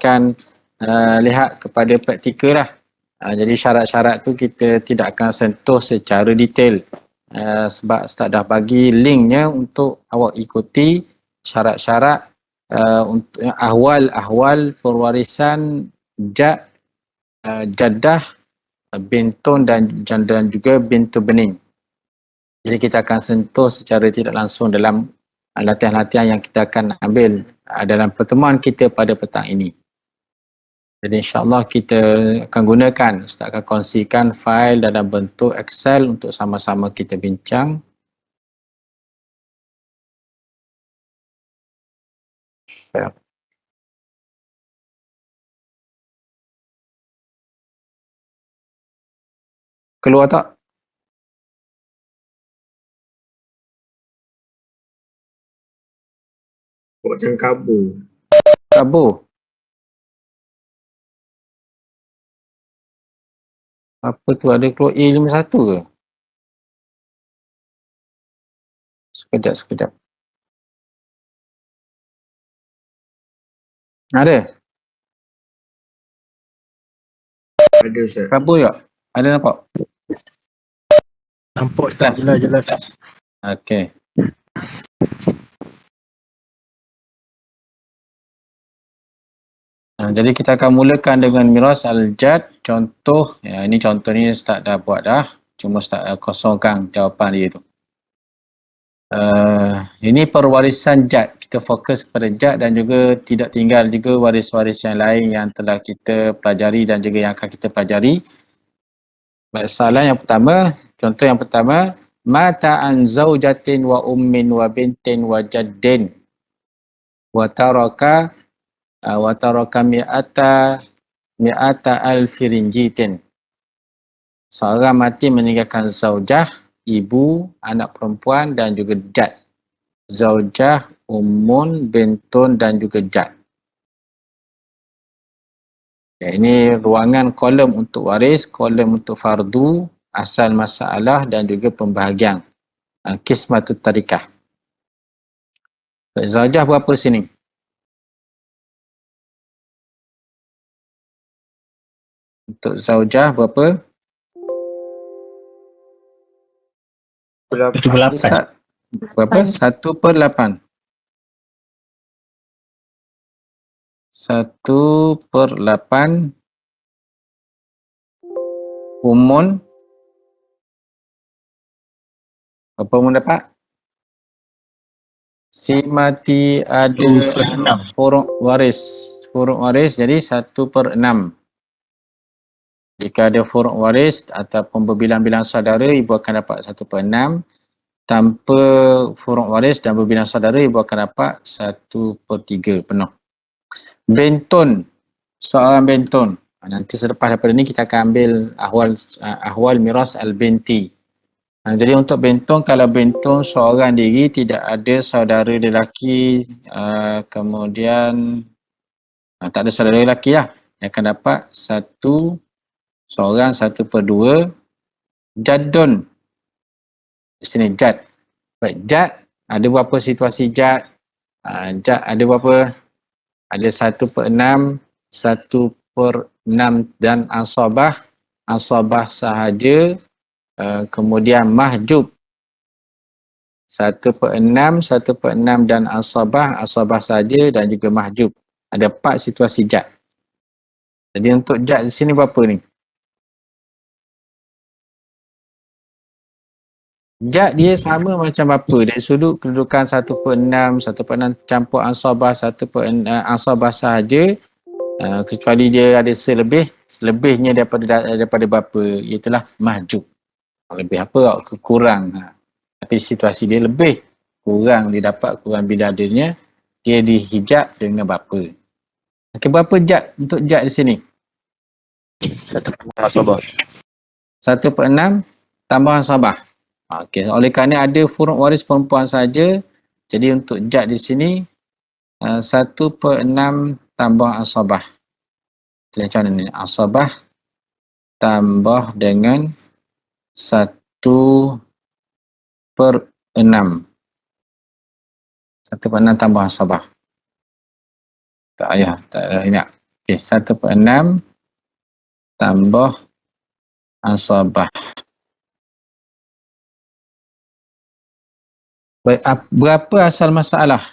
akan lihat kepada praktikal lah. Jadi syarat-syarat tu kita tidak akan sentuh secara detail sebab Ustaz dah bagi linknya untuk awak ikuti syarat-syarat untuk ahwal perwarisan jaddah, bintun dan juga bintu bening. Jadi kita akan sentuh secara tidak langsung dalam latihan-latihan yang kita akan ambil dalam pertemuan kita pada petang ini. Jadi insyaAllah kita akan gunakan, Ustaz akan kongsikan fail dalam bentuk Excel untuk sama-sama kita bincang. Keluar tak? Macam kabur. Kabur? Apa tu, ada keluar A51 ke? Sekejap. Ada? Ada Ustaz. Kabur tak? Ada nampak? Nampak Ustaz, jelas. Okey. Jadi kita akan mulakan dengan miras al-jad. Contoh, ini contoh ni Ustaz dah buat dah. Cuma Ustaz kosongkan jawapan dia tu. Ini perwarisan jad. Kita fokus kepada jad dan juga tidak tinggal juga waris-waris yang lain yang telah kita pelajari dan juga yang akan kita pelajari. Soalan yang pertama, contoh yang pertama, mata an zaujatin wa ummin wa bintin wa jaddin wa taraka mi'ata alfi rinjitin. Seorang mati meninggalkan zaujah, ibu, anak perempuan dan juga jad. Zaujah, ummun, bintun dan juga jad. Ini ruangan kolom untuk waris, kolom untuk fardu, asal masalah dan juga pembahagian. Qismatut tarikah. Zaujah berapa sini? Untuk zaujah berapa? 1/8. Berapa? 1/8. 1/8 umun. Berapa umun dapat? Si mati ada anak furuk waris. Furuk waris jadi 1/6. Jika ada furuk waris ataupun berbilang-bilang saudara, ibu akan dapat 1/6. Tanpa furuk waris dan berbilang saudara, ibu akan dapat 1/3 penuh. Bentun, soalan bentun. Nanti selepas daripada ni kita akan ambil ahwal miras al-binti. Jadi untuk bentun, kalau bentun seorang diri tidak ada saudara lelaki, kemudian tak ada saudara lelaki lah, yang akan dapat seorang 1/2. Jaddun, di sini jad. Baik, jad ada berapa situasi jad? Jad ada berapa? Ada 1/6, 1/6 dan asabah sahaja, kemudian mahjub 1/6, 1/6 dan asabah sahaja dan juga mahjub. Ada 4 situasi jad. Jadi untuk jad di sini berapa ni? Jad dia sama macam apa? Dari sudut kedudukan 1/6, 1/6 campur asabah, 1/6 asabah sahaja, kecuali dia ada selebihnya daripada berapa, itulah mahjub. Lebih apa? Kurang. Tapi situasi dia lebih, kurang dia dapat, kurang bidadarnya, dia dihijab dengan berapa. Okey, berapa jad untuk jad di sini? 1/6 asabah. 1/6 tambah asabah. Okey, oleh kerana ada furuk waris perempuan saja, jadi untuk jad di sini 1/6 tambah asabah. Macam mana ni? Asabah tambah dengan 1/6. 1/6 tambah asabah. Tak payah ingat. Okey, 1/6 tambah asabah. Baik, berapa asal masalah?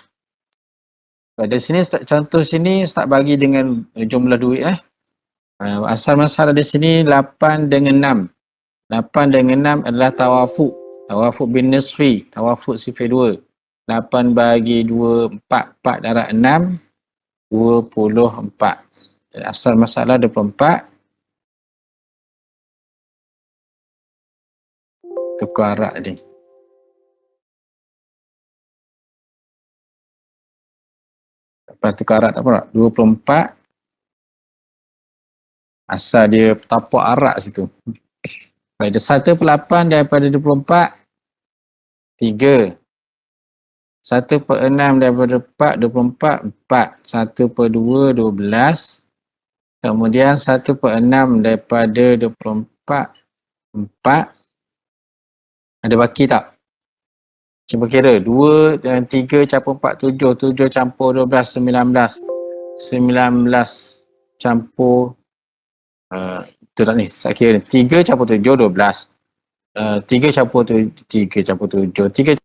Pada sini, contoh sini Ustaz bagi dengan jumlah duit. Asal masalah di sini 8 dengan 6. 8 dengan 6 adalah tawafuk. Tawafuk bin nisfi. Tawafuk sifir 2. 8 bagi 2, 4. 4 darab 6, 24. Jadi asal masalah 24. Tukar arak ni. Lepas tukar arak tak apa tak? 24. Asal dia tapak arak situ. Pada 1/8 daripada 24, 3. 1/6 daripada 4, 24, 4. 1/2, 12. Kemudian 1/6 daripada 24, 4. Ada baki tak? Cuba kira. 2 dan 3 campur 4, 7. 7 campur 12, 19. 19 campur tu tak ni, saya kira ni. 3 campur 7, 12. 3 campur 7, 3 campur 7. 3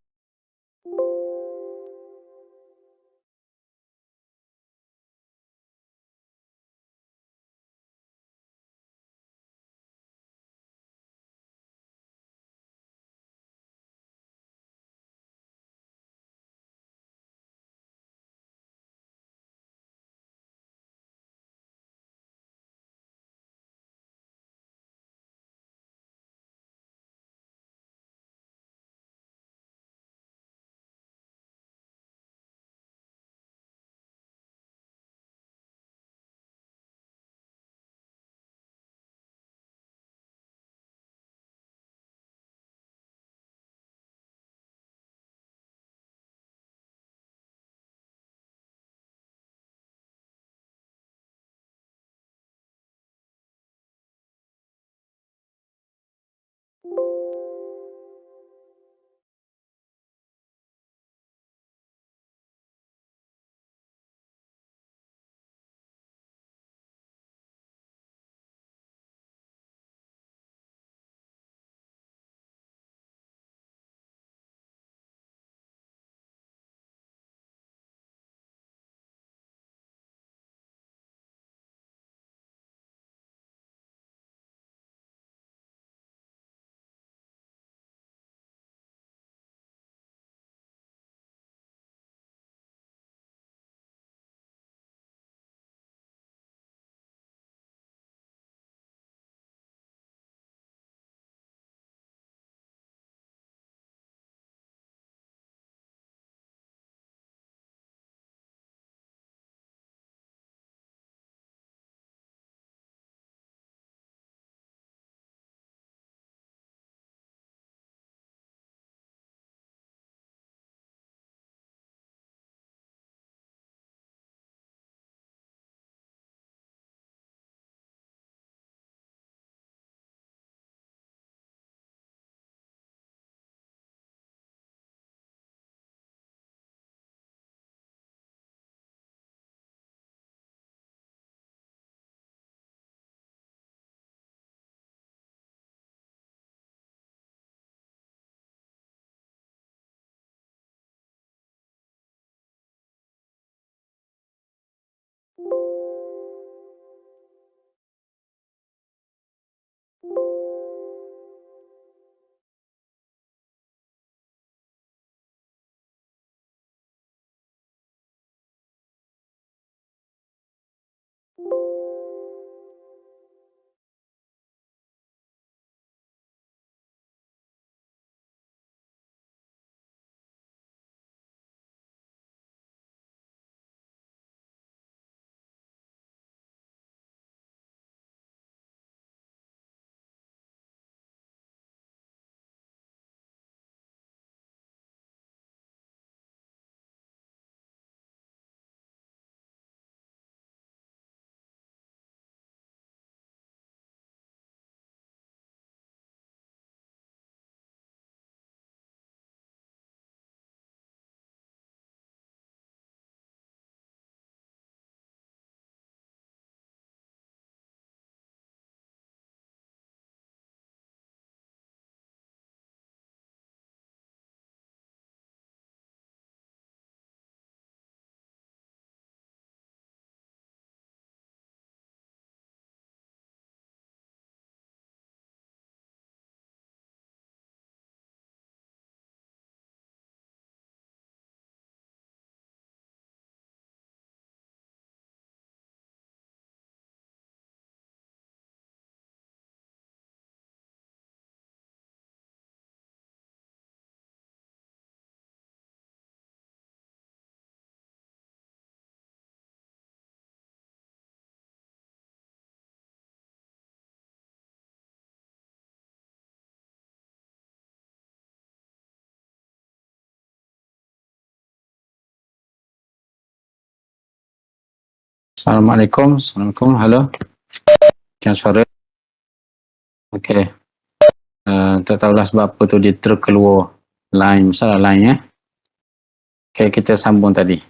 Assalamualaikum. Assalamualaikum. Halo. Yang suara. Okey. Tak tahulah sebab apa tu dia terkeluar line. Masalah line ya. Okey, kita sambung tadi.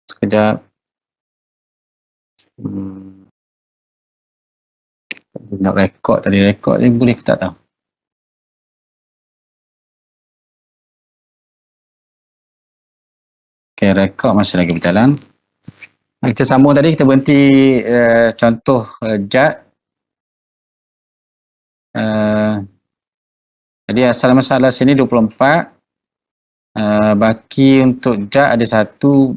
Sekejap. Nak rekod tadi. Rekod ni boleh ke tak tahu. Okey, rekod masih lagi berjalan. Kita sambung tadi. Kita berhenti contoh jad. Jadi asal masalah sini 24. Baki untuk jad ada 1.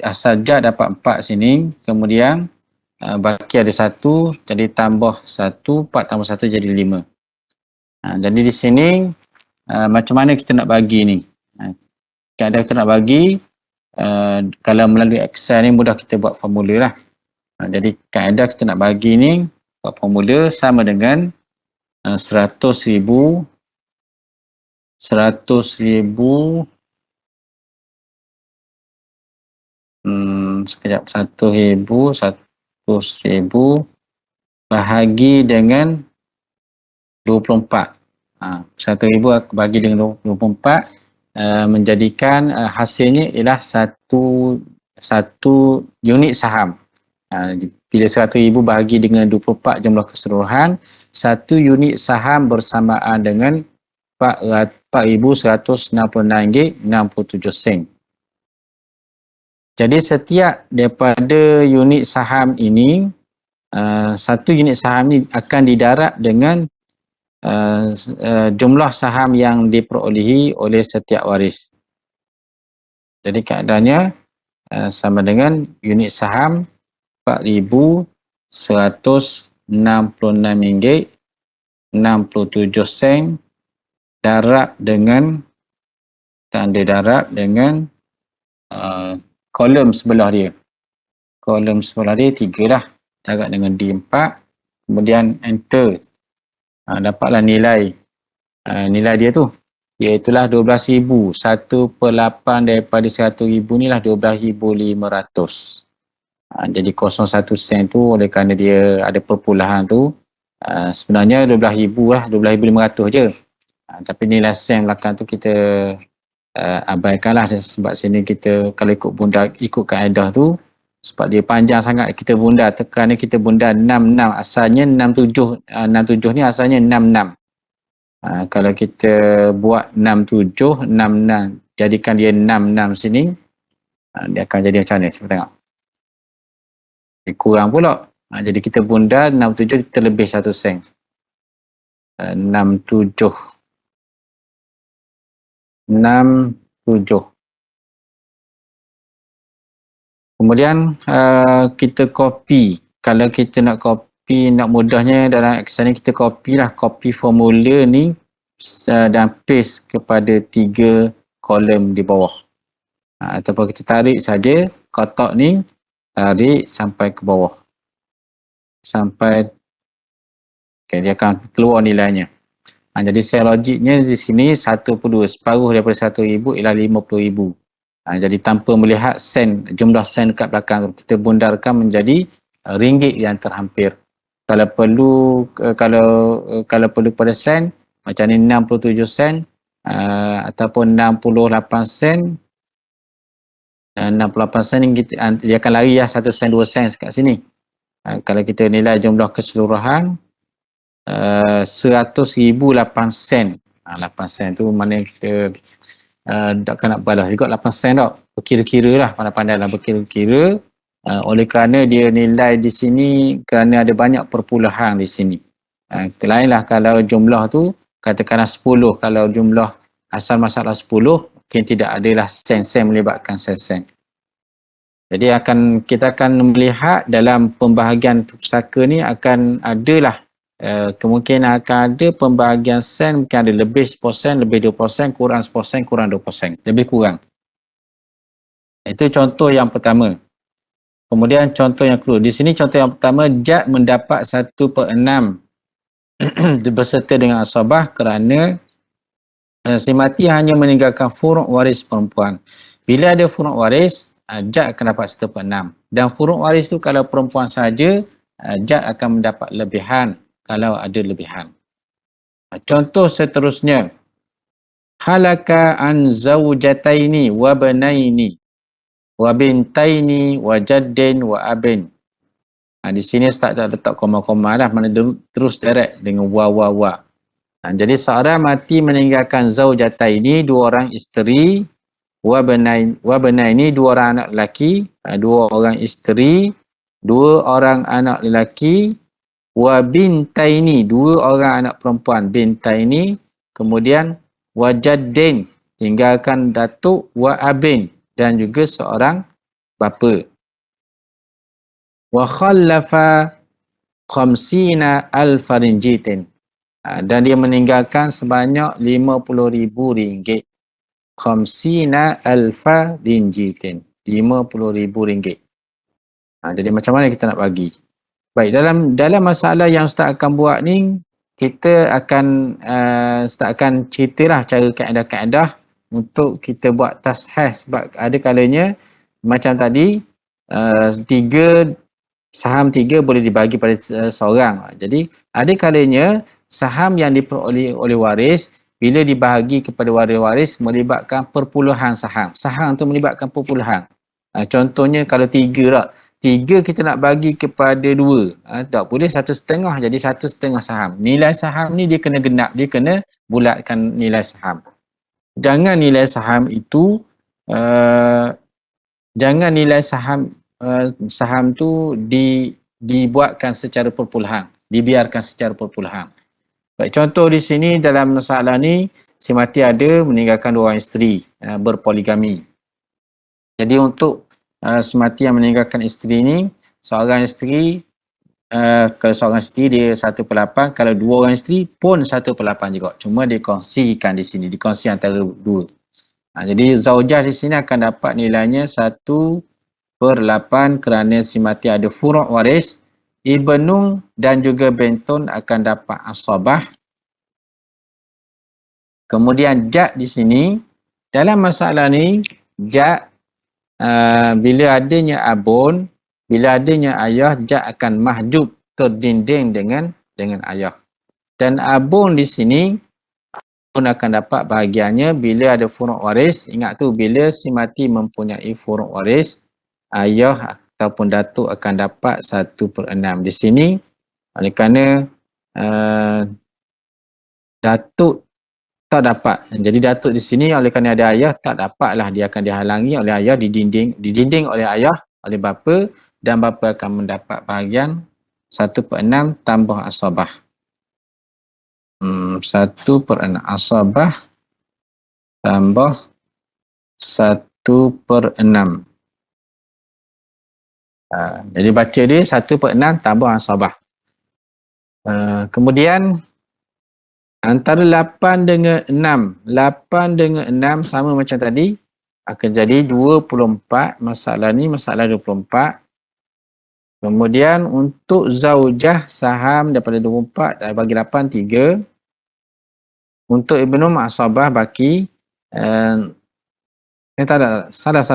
Asal jad dapat 4 sini. Kemudian baki ada 1. Jadi tambah 1. 4 tambah 1 jadi 5. Jadi di sini macam mana kita nak bagi ni. Kadang kita nak bagi. Kalau melalui Excel ni mudah kita buat formula lah. Jadi kaedah kita nak bagi ni buat formula sama dengan 100,000 sekejap 100,000 bahagi dengan 24. 1,000 bagi dengan 24 menjadikan hasilnya ialah satu unit saham. Bila 100,000 bahagi dengan 24 jumlah keseluruhan, 1 unit saham bersamaan dengan RM4,166.67. Jadi setiap daripada unit saham ini, satu unit saham ini akan didarab dengan jumlah saham yang diperolehi oleh setiap waris. Jadi keadaannya sama dengan unit saham RM4,166.67 darab dengan tanda darab dengan kolom sebelah dia. Kolom sebelah dia 3 lah. Darab dengan D4. Kemudian enter. Dapatlah nilai dia tu. Iaitulah 12,000. 1/8 daripada 100,000 ni lah 12,500. Jadi 0.1 sen tu oleh kerana dia ada perpulahan tu. Sebenarnya 12,000 lah. 12,500 je. Tapi nilai sen belakang tu kita abaikan lah. Sebab sini kita kalau ikut kaedah tu, sebab dia panjang sangat kita bunda. Kerana kita bunda 66. Asalnya 67 ni asalnya 66. Kalau kita buat 67, 66, jadikan dia 66 sini, dia akan jadi macam ni. Cuba tengok. Dia kurang pula. Jadi kita bunda 67 terlebih 1 sen. 67. Kemudian kita copy. Kalau kita nak copy, nak mudahnya dalam Excel ni kita copy lah. Copy formula ni dan paste kepada 3 kolom di bawah. Ataupun kita tarik saja kotak ni, tarik sampai ke bawah. Sampai dia akan keluar nilainya. Jadi sel logiknya di sini 1/2. Separuh daripada 1,000 ialah 50,000. Jadi tanpa melihat sen, jumlah sen dekat belakang, kita bundarkan menjadi ringgit yang terhampir. Kalau perlu pada sen, macam ni 67 sen ataupun 68 sen. 68 sen dia akan lari lah 1 sen 2 sen kat sini. Kalau kita nilai jumlah keseluruhan 100,008 sen. 8 sen tu mana kita takkan nak balas juga 8 sen tak. Berkira-kira lah, pandai-pandai lah berkira-kira. Oleh kerana dia nilai di sini kerana ada banyak perpuluhan di sini. Lainlah kalau jumlah tu katakanlah 10. Kalau jumlah asal masalah 10, mungkin tidak adalah sen-sen melibatkan sen-sen. Jadi kita akan melihat dalam pembahagian pusaka ni akan adalah kemungkinan akan ada pembahagian sen, mungkin ada lebih 10%, lebih 20%, kurang 10%, kurang 20%, lebih kurang. Itu contoh yang pertama. Kemudian contoh yang kedua. Di sini contoh yang pertama, jad mendapat 1/6 berserta dengan asabah kerana si mati hanya meninggalkan furuk waris perempuan. Bila ada furuk waris, jad akan dapat 1/6. Dan furuk waris tu kalau perempuan saja, jad akan mendapat lebihan kalau ada lebihan. Contoh seterusnya, halaka an zaujataini wa banaini wa bintaini wa jaddin wa abin. Di sini Ustaz tak letak koma-koma dah, mana terus direct dengan wa. Jadi seorang mati meninggalkan zaujataini, dua orang isteri, wa banaini, dua orang anak lelaki, dua orang isteri, dua orang anak lelaki, wa bintaini, dua orang anak perempuan, bintaini, kemudian wa jaddin, tinggalkan datuk, wa abin, dan juga seorang bapa. Wa khallafa khamsina al-farinjitin, dan dia meninggalkan sebanyak 50,000 ringgit. Khamsina al-farinjitin, 50,000 ringgit. Jadi macam mana kita nak bagi? Baik, dalam masalah yang Ustaz akan buat ni, kita akan Ustaz akan ceritalah cara kaedah-kaedah untuk kita buat tasheh, sebab ada kalanya macam tadi, saham tiga boleh dibagi pada seorang. Jadi ada kalanya saham yang diperoleh oleh waris bila dibahagi kepada waris-waris melibatkan perpuluhan saham. Saham tu melibatkan perpuluhan. Contohnya kalau tiga kita nak bagi kepada dua, tak boleh 1/2, jadi 1/2 saham. Nilai saham ni dia kena genap, dia kena bulatkan nilai saham. Jangan nilai saham itu jangan nilai saham tu dibuatkan secara perpuluhan, dibiarkan secara perpuluhan. Baik, contoh di sini dalam masalah ni, si mati ada meninggalkan dua orang isteri, berpoligami. Jadi untuk si mati yang meninggalkan isteri ni, seorang isteri, kalau seorang isteri dia 1/8, kalau dua orang isteri pun 1/8 juga. Cuma dikongsikan di sini, dikongsi antara dua. Jadi zaujah di sini akan dapat nilainya 1/8 kerana si mati ada furuk waris. Ibnun dan juga bintun akan dapat asabah. Kemudian jad di sini, dalam masalah ni, jad bila adanya abun, bila adanya ayah, jad akan mahjub, terdinding dengan ayah. Dan abun di sini pun akan dapat bahagiannya bila ada furuk waris. Ingat tu, bila si mati mempunyai furuk waris, ayah ataupun datuk akan dapat 1/6. Di sini oleh kerana datuk tak dapat. Jadi datuk di sini oleh kerana ada ayah tak dapatlah, dia akan dihalangi oleh ayah, didinding oleh ayah, oleh bapa, dan bapa akan mendapat bahagian 1/6 tambah asabah. 1/6 asabah tambah 1/6. Jadi baca dia 1/6 tambah asabah. Kemudian antara 8 dengan 6. 8 dengan 6 sama macam tadi. Akan jadi 24. Masalah ni masalah 24. Kemudian untuk zaujah saham daripada 24 bagi 8, 3. Untuk ibnu asabah baki salah.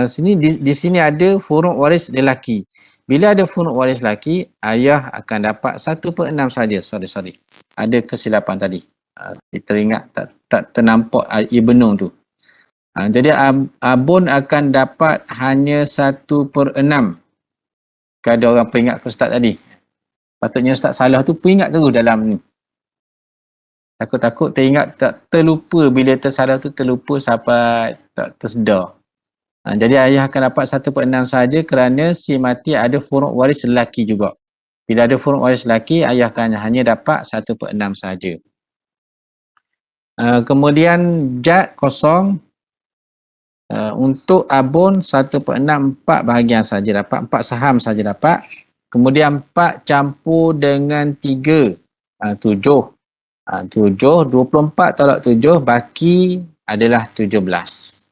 Sini di sini ada furuk waris lelaki. Bila ada furuk waris lelaki, ayah akan dapat 1/6 saja. Sorry. Ada kesilapan tadi. Kita ingat tak ternampak ibnu tu. Jadi abun akan dapat hanya 1/6. Kalau ada orang peringat ke Ustaz tadi. Patutnya Ustaz salah tu peringat terus dalam ni. Takut-takut teringat tak terlupa, bila tersalah tu terlupa sampai tak tersedar. Jadi ayah akan dapat 1/6 saja kerana si mati ada furuk waris lelaki juga. Bila ada furuk waris lelaki, ayah akan hanya dapat 1/6 saja. Kemudian jad kosong, untuk abun 1/6, 4 bahagian saja dapat, 4 saham saja dapat. Kemudian 4 campur dengan 3, 7. 24 tolak 7, baki adalah 17.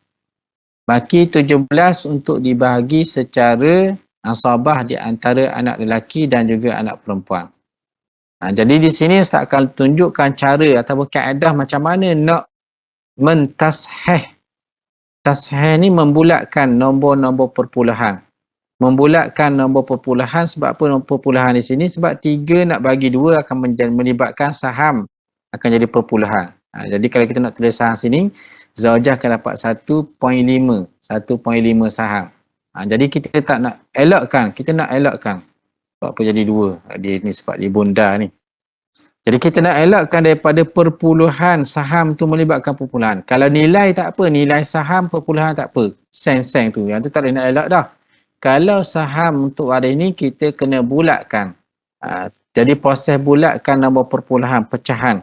Baki 17 untuk dibahagi secara asabah di antara anak lelaki dan juga anak perempuan. Jadi di sini Ustaz akan tunjukkan cara ataupun kaedah macam mana nak mentasheh Tasheh ni membulatkan nombor-nombor perpuluhan. Membulatkan nombor perpuluhan sebab apa nombor perpuluhan di sini? Sebab 3 nak bagi 2 akan melibatkan saham akan jadi perpuluhan. Jadi kalau kita nak tulis saham sini, zaujah akan dapat 1.5 saham. Jadi kita tak nak elakkan, kita nak elakkan. Sebab apa jadi 2? Dia ni sebab dia bunda ni. Jadi kita nak elakkan daripada perpuluhan saham tu melibatkan perpuluhan. Kalau nilai tak apa, nilai saham perpuluhan tak apa. Seng-seng tu, yang tu tak boleh nak elak dah. Kalau saham untuk hari ini kita kena bulatkan. Jadi proses bulatkan nombor perpuluhan, pecahan.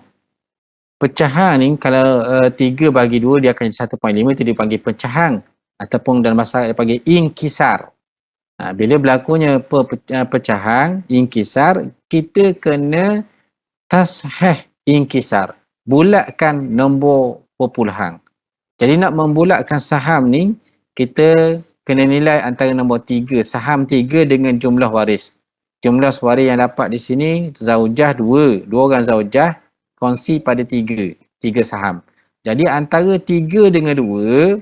Pecahan ni kalau 3 bagi 2 dia akan jadi 1.5, itu dipanggil pecahan. Ataupun dalam bahasa dia panggil inkisar. Bila berlakunya pecahan, inkisar, kita kena tasheh inkisar. Bulatkan nombor perpuluhan. Jadi nak membulatkan saham ni, kita kena nilai antara nombor 3, saham 3 dengan jumlah waris. Jumlah waris yang dapat di sini, zaujah 2. 2 orang zaujah, kongsi pada 3 saham. Jadi antara 3 dengan 2,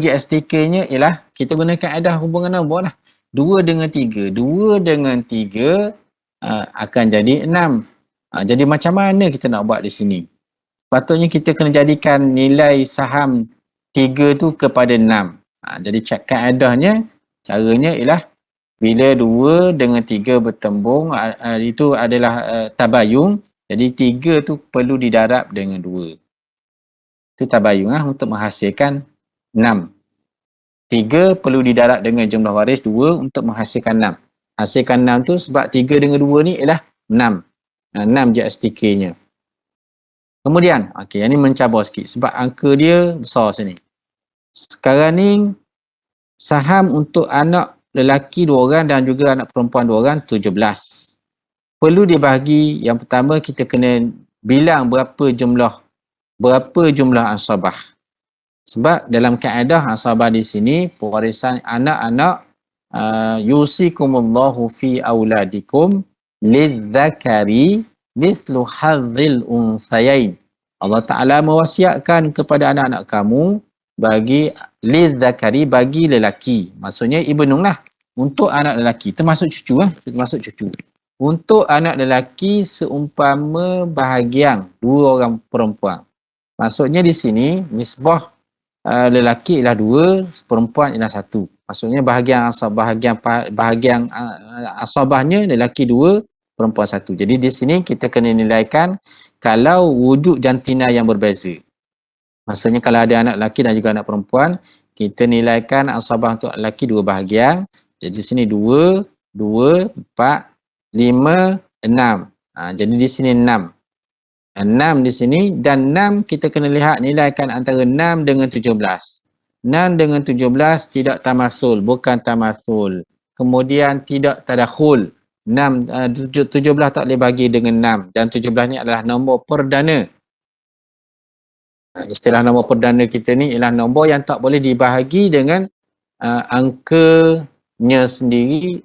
GSTK-nya ialah, kita guna kaedah hubungan nombor lah. 2 dengan 3. 2 dengan 3 akan jadi 6. Jadi macam mana kita nak buat di sini? Patutnya kita kena jadikan nilai saham 3 tu kepada 6. Jadi kaedahnya, caranya ialah bila 2 dengan 3 bertembung, itu adalah tabayun. Jadi 3 tu perlu didarab dengan 2. Itu tabayun untuk menghasilkan 6. 3 perlu didarab dengan jumlah waris 2 untuk menghasilkan 6. Hasilkan 6 tu sebab 3 dengan 2 ni ialah 6. 6 JSTK-nya. Kemudian, yang ni mencabar sikit sebab angka dia besar sini. Sekarang ni, saham untuk anak lelaki 2 orang dan juga anak perempuan 2 orang, 17. Perlu dibahagi, yang pertama kita kena bilang berapa jumlah ansabah. Sebab dalam kaedah ansabah di sini, pewarisan anak-anak, yusikumullahu fi auladikum lidzakari mislu hadzil unthayain. Allah Ta'ala mewasiatkan kepada anak-anak kamu bagi lidzakari, bagi lelaki. Maksudnya ibnun lah. Untuk anak lelaki, termasuk cucu termasuk cucu. Untuk anak lelaki seumpama bahagian 2 orang perempuan. Maksudnya di sini nisbah lelaki ialah 2, perempuan ialah 1. Maksudnya bahagian asabahnya lelaki 2, perempuan 1. Jadi di sini kita kena nilaikan kalau wujud jantina yang berbeza. Maksudnya kalau ada anak lelaki dan juga anak perempuan, kita nilaikan asabah untuk lelaki 2 bahagian. Jadi di sini 2, 4, 5, 6. Jadi di sini 6. 6 di sini, dan 6 kita kena lihat nilaikan antara 6 dengan 17. 6 dengan 17 tidak tamasul, bukan tamasul. Kemudian tidak tadakhul. 17 tak boleh bagi dengan 6, dan 17 ni adalah nombor perdana. Istilah nombor perdana kita ni ialah nombor yang tak boleh dibahagi dengan angkanya sendiri.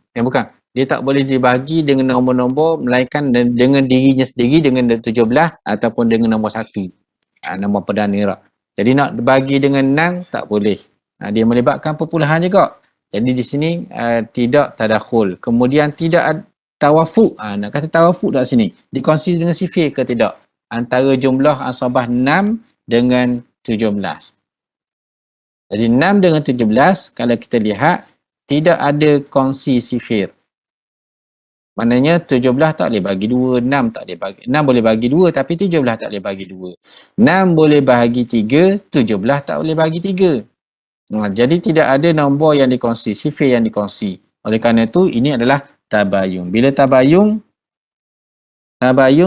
Dia tak boleh dibagi dengan nombor-nombor melainkan dengan dirinya sendiri, dengan 17 ataupun dengan nombor 1. Nombor perdana. Jadi nak bagi dengan 6 tak boleh. Dia melibatkan perpuluhan juga. Jadi di sini tidak tadakhul. Kemudian tidak tawafuk. Nak kata tawafuk tak sini? Dikongsi dengan sifir ke tidak? Antara jumlah ansabah 6 dengan 17. Jadi 6 dengan 17, kalau kita lihat, tidak ada kongsi sifir. Maknanya 17 tak boleh bagi 2, 6 tak boleh bagi. 6 boleh bagi 2 tapi 17 tak boleh bagi 2. 6 boleh bagi 3, 17 tak boleh bagi 3. Jadi tidak ada nombor yang dikongsi, sifir yang dikongsi. Oleh kerana itu ini adalah tabayun. Bila tabayun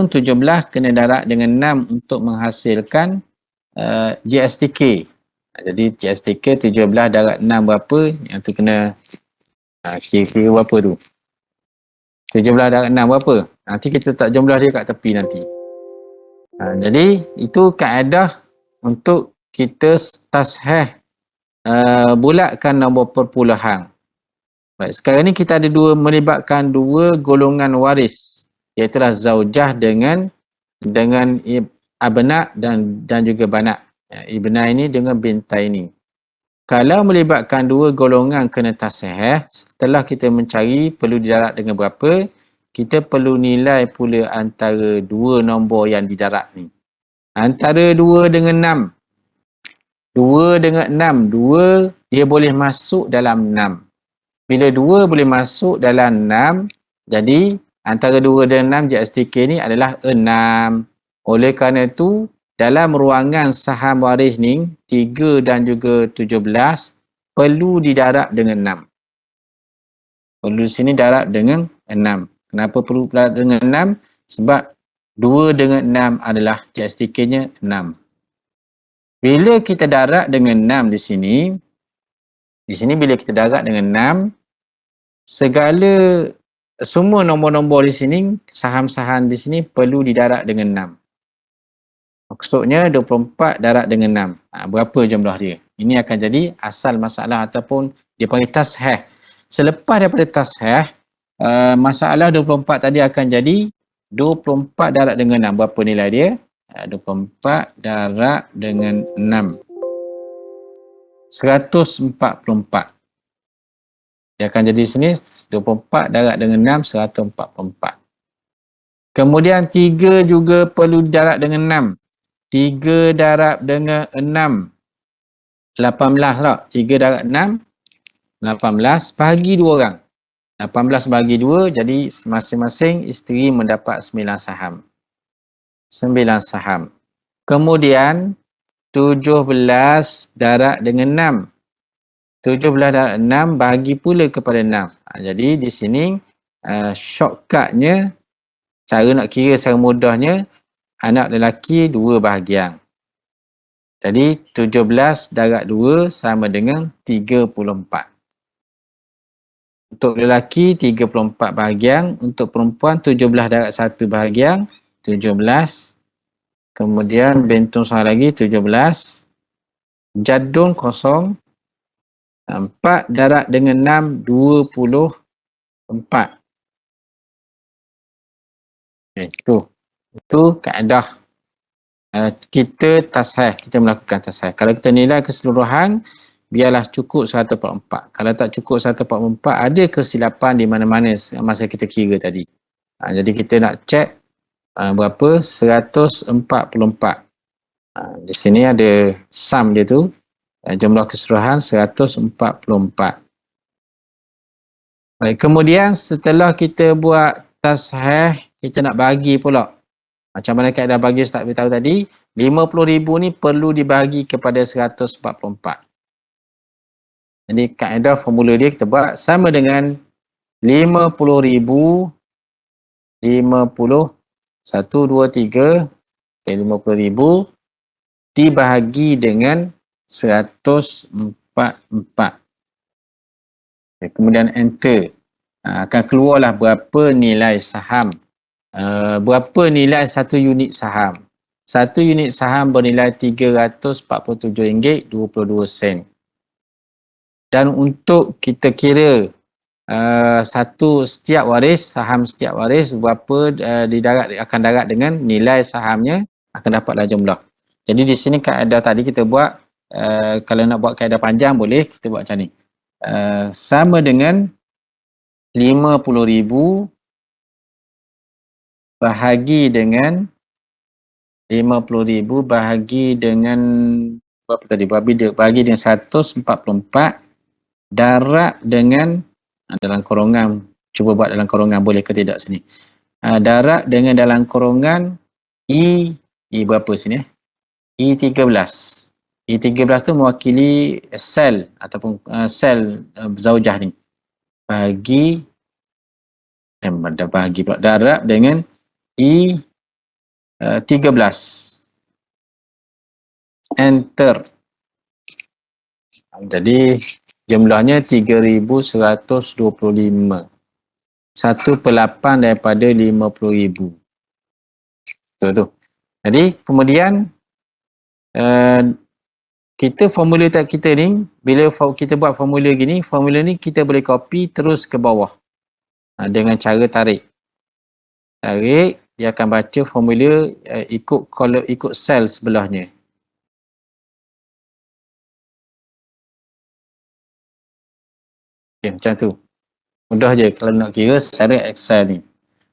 17 kena darab dengan 6 untuk menghasilkan GSTK. Jadi GSTK 17 darab 6 berapa? Yang tu kena kira-kira berapa tu? 17 darab 6 berapa? Nanti kita tak jumlah dia kat tepi nanti. Jadi itu kaedah untuk kita tasheh bulatkan nombor perpuluhan. Baik, sekarang ni kita ada melibatkan 2 golongan waris, iaitu zaujah dengan abna dan juga banat. Ibnah ini dengan bintai ini. Kalau melibatkan dua golongan kena tasahih, setelah kita mencari perlu didarat dengan berapa, kita perlu nilai pula antara dua nombor yang didarat ni. Antara 2 dengan 6. 2 dengan 6. 2 dia boleh masuk dalam 6. Bila 2 boleh masuk dalam 6, jadi antara 2 dan 6 JSTK ni adalah 6. Oleh kerana itu, dalam ruangan saham waris ni, 3 dan juga 17 perlu didarab dengan 6. Perlu di sini darab dengan 6. Kenapa perlu darab dengan 6? Sebab 2 dengan 6 adalah JSTK-nya 6. Bila kita darab dengan 6 di sini bila kita darab dengan 6, semua nombor-nombor di sini, saham-saham di sini perlu didarab dengan 6. Maksudnya 24 darab dengan 6. Berapa jumlah dia? Ini akan jadi asal masalah ataupun dia panggil tasheh. Selepas daripada tasheh, masalah 24 tadi akan jadi 24 darab dengan 6. Berapa nilai dia? 24 darab dengan 6. 144. Dia akan jadi sini 24 darab dengan 6, 144. Kemudian 3 juga perlu darab dengan 6. 3 darab dengan 6. 18 tak? 3 darab 6. 18 bagi 2 orang. 18 bagi 2, jadi masing-masing isteri mendapat 9 saham. 9 saham. Kemudian 17 darab dengan 6. 17 darab 6 bagi pula kepada 6. Jadi di sini shortcutnya, cara nak kira secara mudahnya, anak lelaki 2 bahagian. Jadi 17 darab 2 sama dengan 34. Untuk lelaki 34 bahagian, untuk perempuan 17 darab 1 bahagian, 17. Kemudian bentong satu lagi 17. Jadun kosong. 4 darab dengan 6, 24. Itu kaedah kita tasheh, kita melakukan tasheh. Kalau kita nilai keseluruhan, biarlah cukup 144. Kalau tak cukup 144, ada kesilapan di mana-mana masa kita kira tadi. Jadi kita nak cek berapa? 144. Di sini ada sum dia tu. Jumlah keseluruhan 144. Baik, kemudian setelah kita buat tasheh, kita nak bagi pula. Macam mana kaedah bagi Ustaz beritahu tadi, 50,000 ni perlu dibagi kepada 144. Jadi kaedah formula dia kita buat sama dengan 50,000, 50, 1, 2, 3, 50,000 dibahagi dengan 144. Kemudian enter. Akan keluarlah berapa nilai saham. Berapa nilai satu unit saham. Satu unit saham bernilai RM347.22. Dan untuk kita kira setiap waris, saham setiap waris, berapa akan darat dengan nilai sahamnya, akan dapatlah jumlah. Jadi di sini kaedah tadi kita buat, kalau nak buat kaedah panjang boleh kita buat macam ni. Sama dengan 50,000 bahagi dengan 50,000 bahagi dengan berapa tadi? Bahagi dengan 144 darab dengan dalam korongan. Cuba buat dalam korongan boleh ke tidak sini. Darab dengan dalam korongan I berapa sini? I13. I13 tu mewakili sel ataupun sel zaujah ni. Bagi pula darab dengan I13. Enter. Jadi jumlahnya 3,125. 1/8 daripada 50,000. Betul tu. Jadi kemudian kita formula kita ni, bila kita buat formula gini, formula ni kita boleh copy terus ke bawah dengan cara tarik. Tarik, dia akan baca formula ikut sel sebelahnya. Okey, macam tu. Mudah je kalau nak kira secara Excel ni.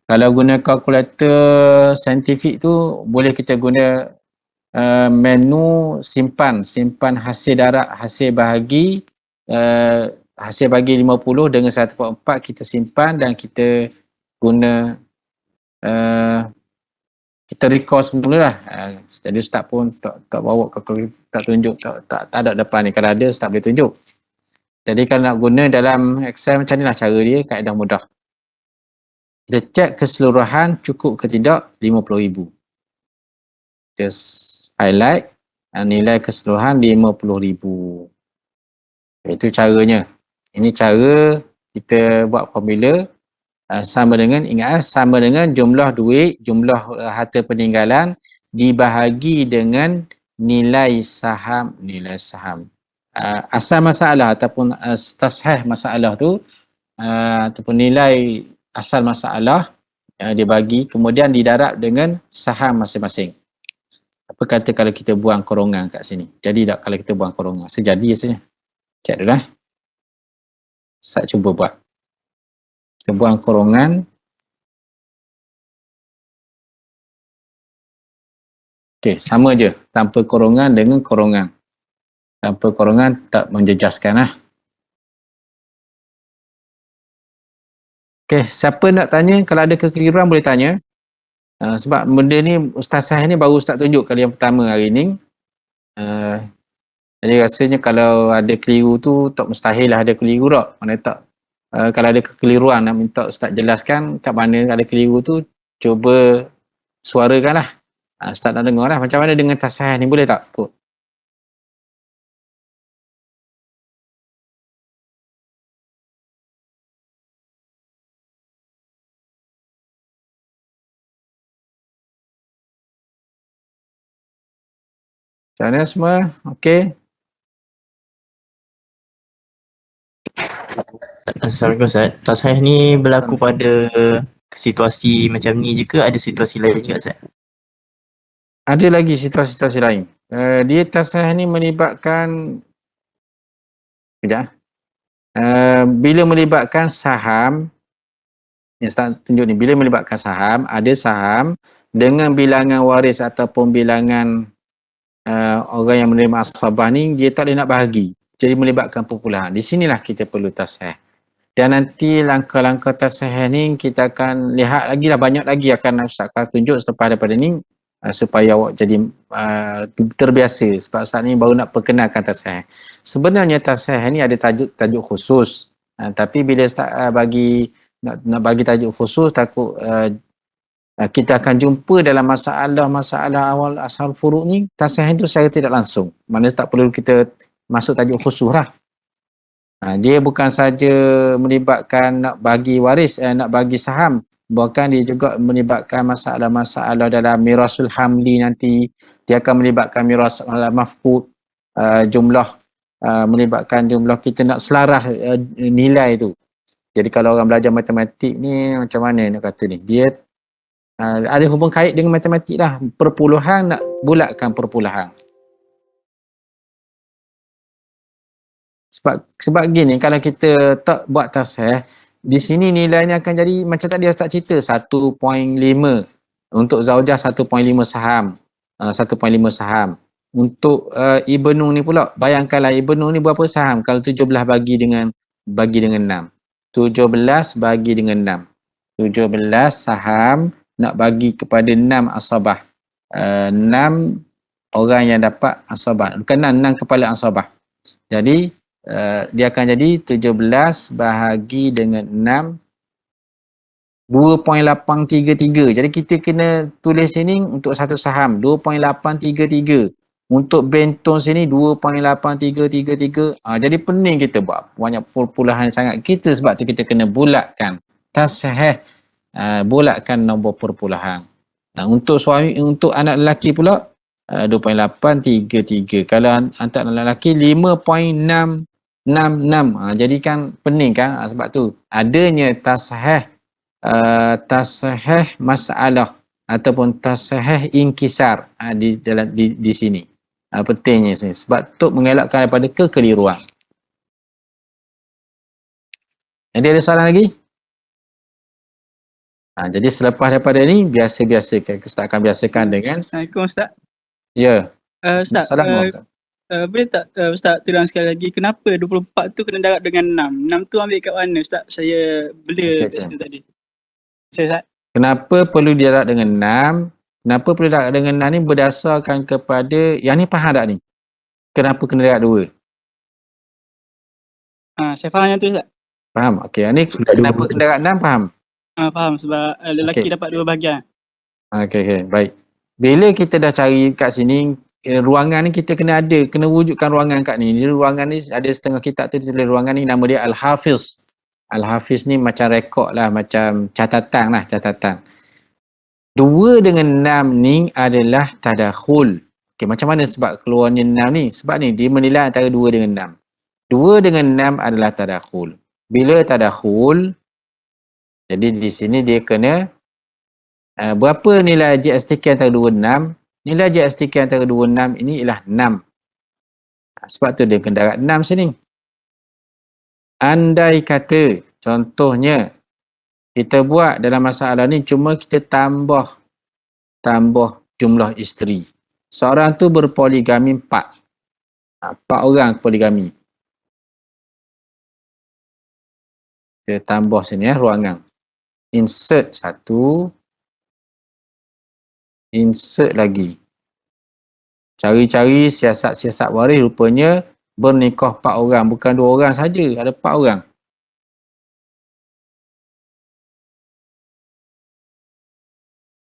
Kalau guna kalkulator saintifik tu, boleh kita guna menu simpan hasil darab, hasil bahagi, hasil bahagi 50 dengan 1/4 kita simpan dan kita guna kita record semula lah. Jadi Ustaz pun tak bawa kalkulator, tak tunjuk, tak ada depan ni. Kalau ada Ustaz boleh tunjuk. Jadi kalau nak guna dalam Excel macam ni lah cara dia, kaedah mudah. Kita cek keseluruhan cukup ke tidak 50,000. Kita highlight nilai keseluruhan 50,000. Itu caranya. Ini cara kita buat formula sama dengan, ingat sama dengan jumlah duit, jumlah harta peninggalan dibahagi dengan nilai saham. Asal masalah ataupun tasheh masalah tu ataupun nilai asal masalah dibagi kemudian didarab dengan saham masing-masing. Apa kata kalau kita buang korongan kat sini? Jadi tak kalau kita buang korongan? Sejadi saja. Cek dulu lah. Saya cuba buat. Kita buang korongan. Okey, sama je. Tanpa korongan dengan korongan. Tanpa korongan tak menjejaskan lah. Okey, siapa nak tanya? Kalau ada kekeliruan boleh tanya. Sebab benda ni Ustaz Sahih ni baru Ustaz tunjuk kali yang pertama hari ni. Jadi rasanya kalau ada keliru tu tak mustahil lah ada keliru tak. Mana tak. Kalau ada kekeliruan nak minta Ustaz jelaskan kat mana ada keliru tu, cuba suarakan lah. Ustaz nak dengar lah macam mana dengan tasahih ni, boleh tak? Kod. Macam mana semua? Okey. Assalamualaikum Ustaz. Tasahih ni berlaku pada situasi macam ni je ke ada situasi lain juga Ustaz? Ada lagi situasi-situasi lain. Dia tasahih ni melibatkan bila melibatkan saham, yang Ustaz tunjuk ni, bila melibatkan saham, ada saham dengan bilangan waris ataupun bilangan orang yang menerima asabah ni, dia tak boleh nak bahagi. Jadi melibatkan perpuluhan. Di sinilah kita perlu tasahih. Dan nanti langkah-langkah tasahih ni kita akan lihat lagi lah, banyak lagi akan Ustaz akan tunjuk selepas daripada ni supaya awak jadi terbiasa. Sebab saat ni baru nak perkenalkan tasahih. Sebenarnya tasahih ni ada tajuk khusus. Tapi bila Ustaz bagi nak bagi tajuk khusus, takut kita akan jumpa dalam masalah awal ashal furu' ni, tasahih itu secara tidak langsung. Mana tak perlu kita masuk tajuk khusus lah. Dia bukan saja melibatkan nak bagi waris, nak bagi saham. Bahkan dia juga melibatkan masalah-masalah dalam mirasul hamli nanti. Dia akan melibatkan miras mafqud, melibatkan jumlah kita nak selarah nilai tu. Jadi kalau orang belajar matematik ni macam mana nak kata ni? Dia ada hubung kait dengan matematik lah. Perpuluhan nak bulatkan perpuluhan. Sebab gini, kalau kita tak buat tasahih, di sini nilainya akan jadi macam tadi Ustaz cerita 1.5 untuk zaujah 1.5 saham. 1.5 saham. Untuk Ibnu ni pula, bayangkanlah Ibnu ni berapa saham kalau 17 bagi dengan 6. 17 bagi dengan 6. 17 saham nak bagi kepada 6 asabah. 6 orang yang dapat asabah. Bukan 6 kepala asabah. Jadi dia akan jadi 17 bahagi dengan 6, 2.833. Jadi kita kena tulis sini untuk satu saham 2.833. Untuk bentong sini 2.8333. Jadi pening kita buat banyak perpuluhan sangat kita, sebab tu kita kena bulatkan tasahih, bulatkan nombor perpuluhan. Untuk suami, untuk anak lelaki pula 2.833. Kalau anak lelaki 5.666. Jadi kan pening kan, sebab tu adanya tasahih masalah ataupun tasahih inkisar di sini. Pentingnya sini sebab untuk mengelakkan daripada kekeliruan. Jadi ada soalan lagi? Jadi selepas daripada ni, biasa-biasakan. Ustaz akan biasakan dengan, Assalamualaikum Ustaz. ya, Ustaz, Assalamualaikum. boleh tak Ustaz terang sekali lagi kenapa 24 tu kena darab dengan 6? 6 tu ambil kat mana Ustaz? Saya bela kat situ tadi. Ustaz. Kenapa perlu didarab dengan 6? Kenapa perlu didarab dengan 6 ni berdasarkan kepada, yang ni faham tak ni? Kenapa kena darab 2? Saya faham yang tu Ustaz. Faham? Okey, yang ni kenapa kena darab 6 faham? Faham sebab lelaki dapat 2 bahagian. Okey, baik. Bila kita dah cari kat sini, ruangan ni kita kena wujudkan ruangan kat ni. Jadi ruangan ni ada setengah kitab tu ditulis ruangan ni nama dia Al-Hafiz. Al-Hafiz ni macam rekod lah, macam catatan. 2 dengan 6 ni adalah tadakhul. Okey, macam mana sebab keluarnya 6 ni? Sebab ni dia menilai antara 2 dengan 6. 2 dengan 6 adalah tadakhul. Bila tadakhul, jadi di sini dia kena berapa nilai JSTK antara 2 6? Nilai JSTK antara 2 6 ini ialah 6. Sebab tu dia kena darab 6 sini. Andai kata, contohnya, kita buat dalam masalah ni cuma kita tambah jumlah isteri. Seorang tu berpoligami 4. 4 orang poligami. Kita tambah sini ruangan. Insert 1. Insert lagi. Cari-cari siasat-siasat waris, rupanya bernikah 4 orang. Bukan 2 orang saja, ada 4 orang.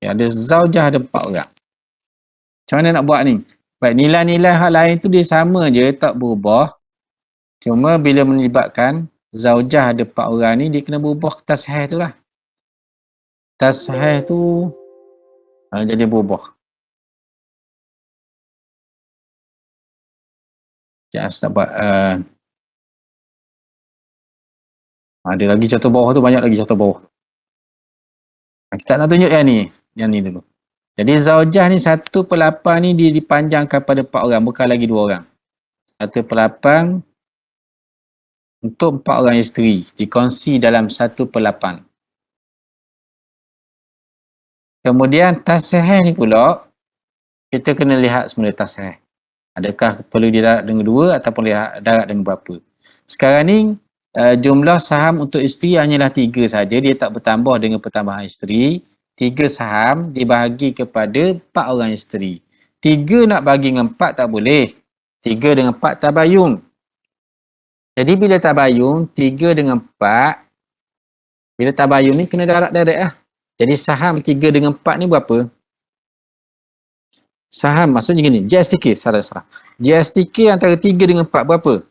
Ya, ada zaujah, ada 4 orang. Macam mana nak buat ni? Baik, nilai-nilai hal lain tu dia sama je, tak berubah. Cuma bila melibatkan zaujah ada 4 orang ni, dia kena berubah tasahih tu lah. Tasahih tu jadi berubah. Jangan start buat ada lagi contoh bawah tu, banyak lagi contoh bawah. Kita nak tunjuk yang ni dulu. Jadi zaujah ni 1/8 ni dia dipanjangkan pada 4 orang, bukan lagi 2 orang. 1/8 untuk 4 orang isteri, dikongsi dalam 1/8. Kemudian tasahih ni pula, kita kena lihat semula tasahih. Adakah perlu didarab dengan 2 ataupun darab dengan berapa. Sekarang ni jumlah saham untuk isteri hanyalah 3 saja, dia tak bertambah dengan pertambahan isteri. 3 saham dibahagi kepada 4 orang isteri. 3 nak bagi dengan 4 tak boleh. 3 dengan 4 tabayun. Jadi bila tabayun 3 dengan 4, bila tabayun ni kena darab direct lah. Jadi saham 3 dengan 4 ni berapa? Saham maksudnya gini, JSTK, salah. JSTK antara 3 dengan 4 berapa?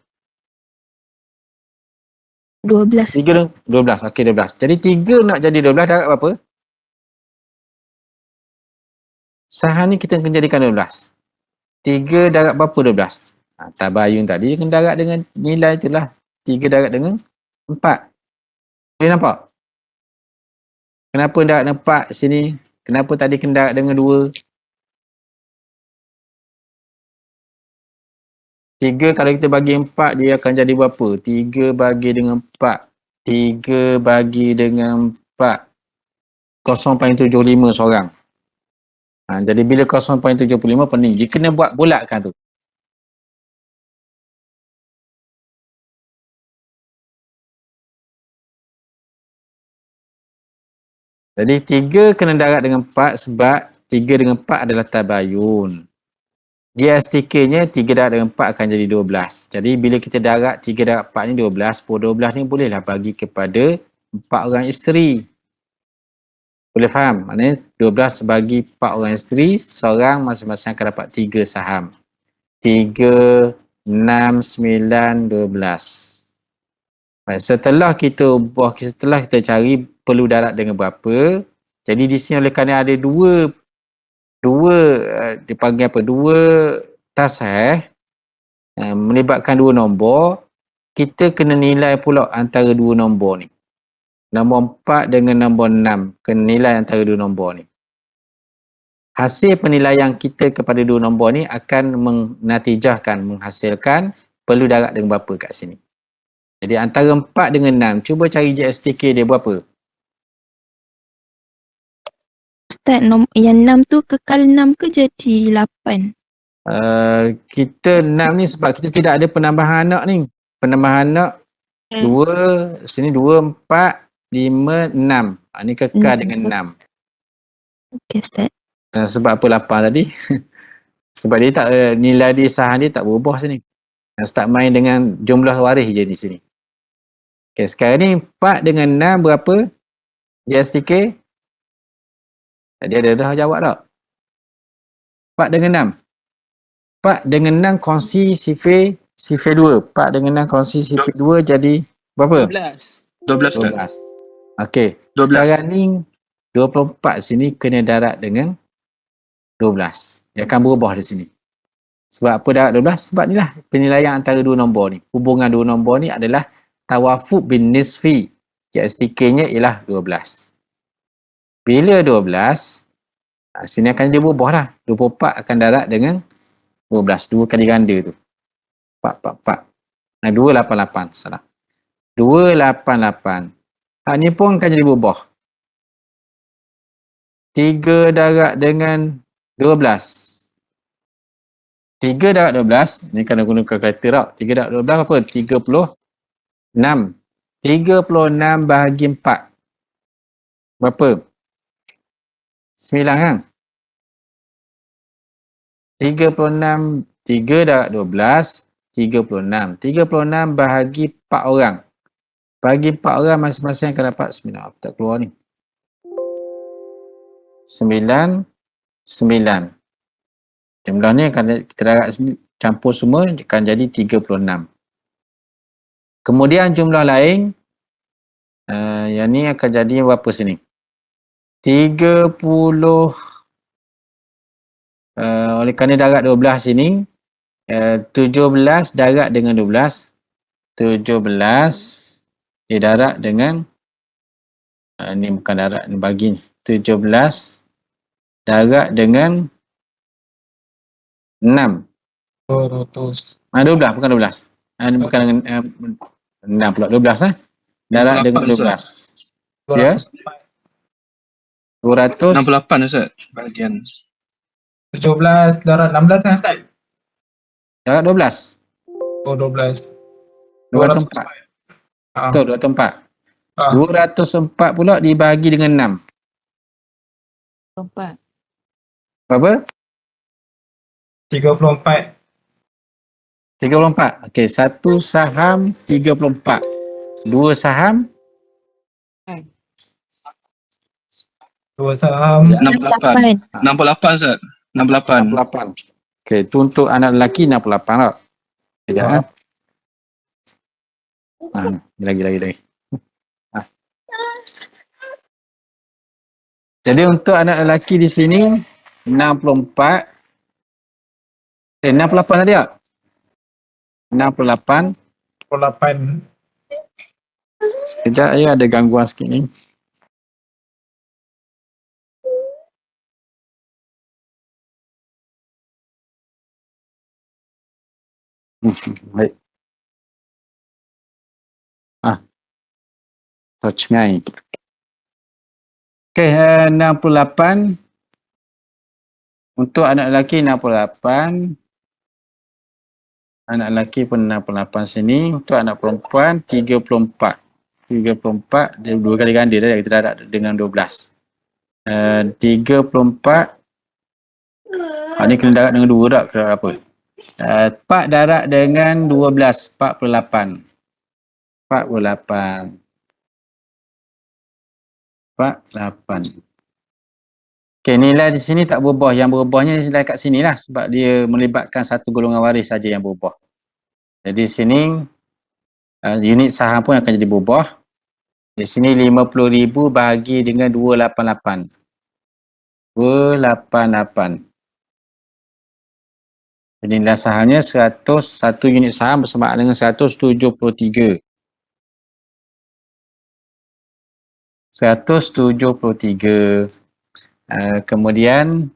12. 3 dengan 12. Okey, 12. Jadi 3 nak jadi 12 darab berapa? Saham ni kita kena jadikan 12. 3 darab berapa 12? Tabayun tadi kena darab dengan nilai itulah. 3 darab dengan 4. Boleh nampak? Kenapa darab dengan 4 sini? Kenapa tadi kena darab dengan 2? 3 kalau kita bagi 4 dia akan jadi berapa? 3 bagi dengan 4. 3 bagi dengan 4. 0.75 seorang. Jadi bila 0.75 pening, dia kena buat bulatkan tu. Jadi 3 kena darab dengan 4 sebab 3 dengan 4 adalah tabayun. JSTK-nya 3 darab dengan 4 akan jadi 12. Jadi bila kita darab 3 darab 4 ni 12, 12 ni bolehlah bagi kepada 4 orang isteri. Boleh faham? Maknanya 12 bagi 4 orang isteri, seorang masing-masing akan dapat 3 saham. 3, 6, 9, 12. Baik, setelah kita cari perlu darab dengan berapa. Jadi di sini oleh kerana ada dua dipanggil apa? 2 tasahih melibatkan 2 nombor, kita kena nilai pula antara 2 nombor ni. Nombor 4 dengan nombor 6 kena nilai antara 2 nombor ni. Hasil penilaian kita kepada 2 nombor ni akan menghasilkan perlu darab dengan berapa kat sini. Jadi antara 4 dengan 6, cuba cari JSTK dia berapa? Ustaz, yang 6 tu kekal 6 ke jadi 8? Kita 6 ni sebab kita tidak ada penambahan anak ni. Penambahan anak 2, sini 2, 4, 5, 6. Ni kekal dengan 6. Okey Ustaz. Sebab apa 8 tadi? Sebab dia tak, nilai disahan dia tak berubah sini. Start main dengan jumlah waris je di sini. Okay, sekarang ni 4 dengan 6 berapa? JSTK? Tadi ada dah jawab tak? 4 dengan 6. 4 dengan 6 kongsi sifir 2. 4 dengan 6 kongsi sifir 2 jadi berapa? 12. 12. Okey. 12. Sekarang ni 24 sini kena darab dengan 12. Dia akan berubah di sini. Sebab apa darab 12? Sebab inilah penilaian antara dua nombor ni. Hubungan dua nombor ni adalah tawafuk bin nisfi. JSTK-nya ialah 12. Bila 12, sini akan dia berubah lah. 24 akan darab dengan 12. 2 kali ganda tu. 4. 288. Salah. 288. Hak ni pun akan jadi berubah. 3 darab dengan 12. 3 darab 12. Ni kena guna kalkulator tak. 3 darab 12 apa? 36. 36 bahagi 4. Berapa? 9 kan? 36. 3 darab 12. 36. 36 bahagi 4 orang. Bagi 4 orang masing-masing akan dapat 9. Apa tak keluar ni? 9. Jumlah ni akan kita darab campur semua akan jadi 36. Kemudian jumlah lain yang ni akan jadi berapa sini? 30 oleh kerana darab 12 sini 17 darab dengan 12. 17 didarab dengan ni bukan darab, ni bagi ni. 17 darab dengan 6. 200. 12 bukan 12. Bukan dengan 6 pula 12 darab dengan 12. Ya? 200 68 Ustaz bahagian. 17 darab 16 kan Ustaz? darab 12. Oh 12. 204. Ah. Betul 204. Ah. 204 pula dibagi dengan 6. 4. Berapa? 34. 34. Okey, satu saham 34. Dua saham 2 saham 68. 68 Ustaz. 68. 68. Okey, itu untuk anak lelaki 68 tak? Sekejap Ah. Lagi. Jadi untuk anak lelaki di sini 64. 68 tadi tak? 68. 8. Sekejap ya, ada gangguan sikit ni. Baik. Touch ngai. Okey, 68. Untuk anak lelaki 68. Anak lelaki pun 68 sini. Untuk anak perempuan 34. 34 dia dua kali ganda dah kita darab dengan 12. 34. Ni kena darab dengan 2 tak? Kira apa? 4 darab dengan 12. 48. 48. Okey, nilai di sini tak berubah. Yang berubahnya nilai kat sini lah. Sebab dia melibatkan satu golongan waris saja yang berubah. Jadi sini unit saham pun akan jadi berubah. Di sini 50,000 bahagi dengan 288. 288. Jadi nilai sahamnya 100, satu unit saham bersamaan dengan 173. 173. Kemudian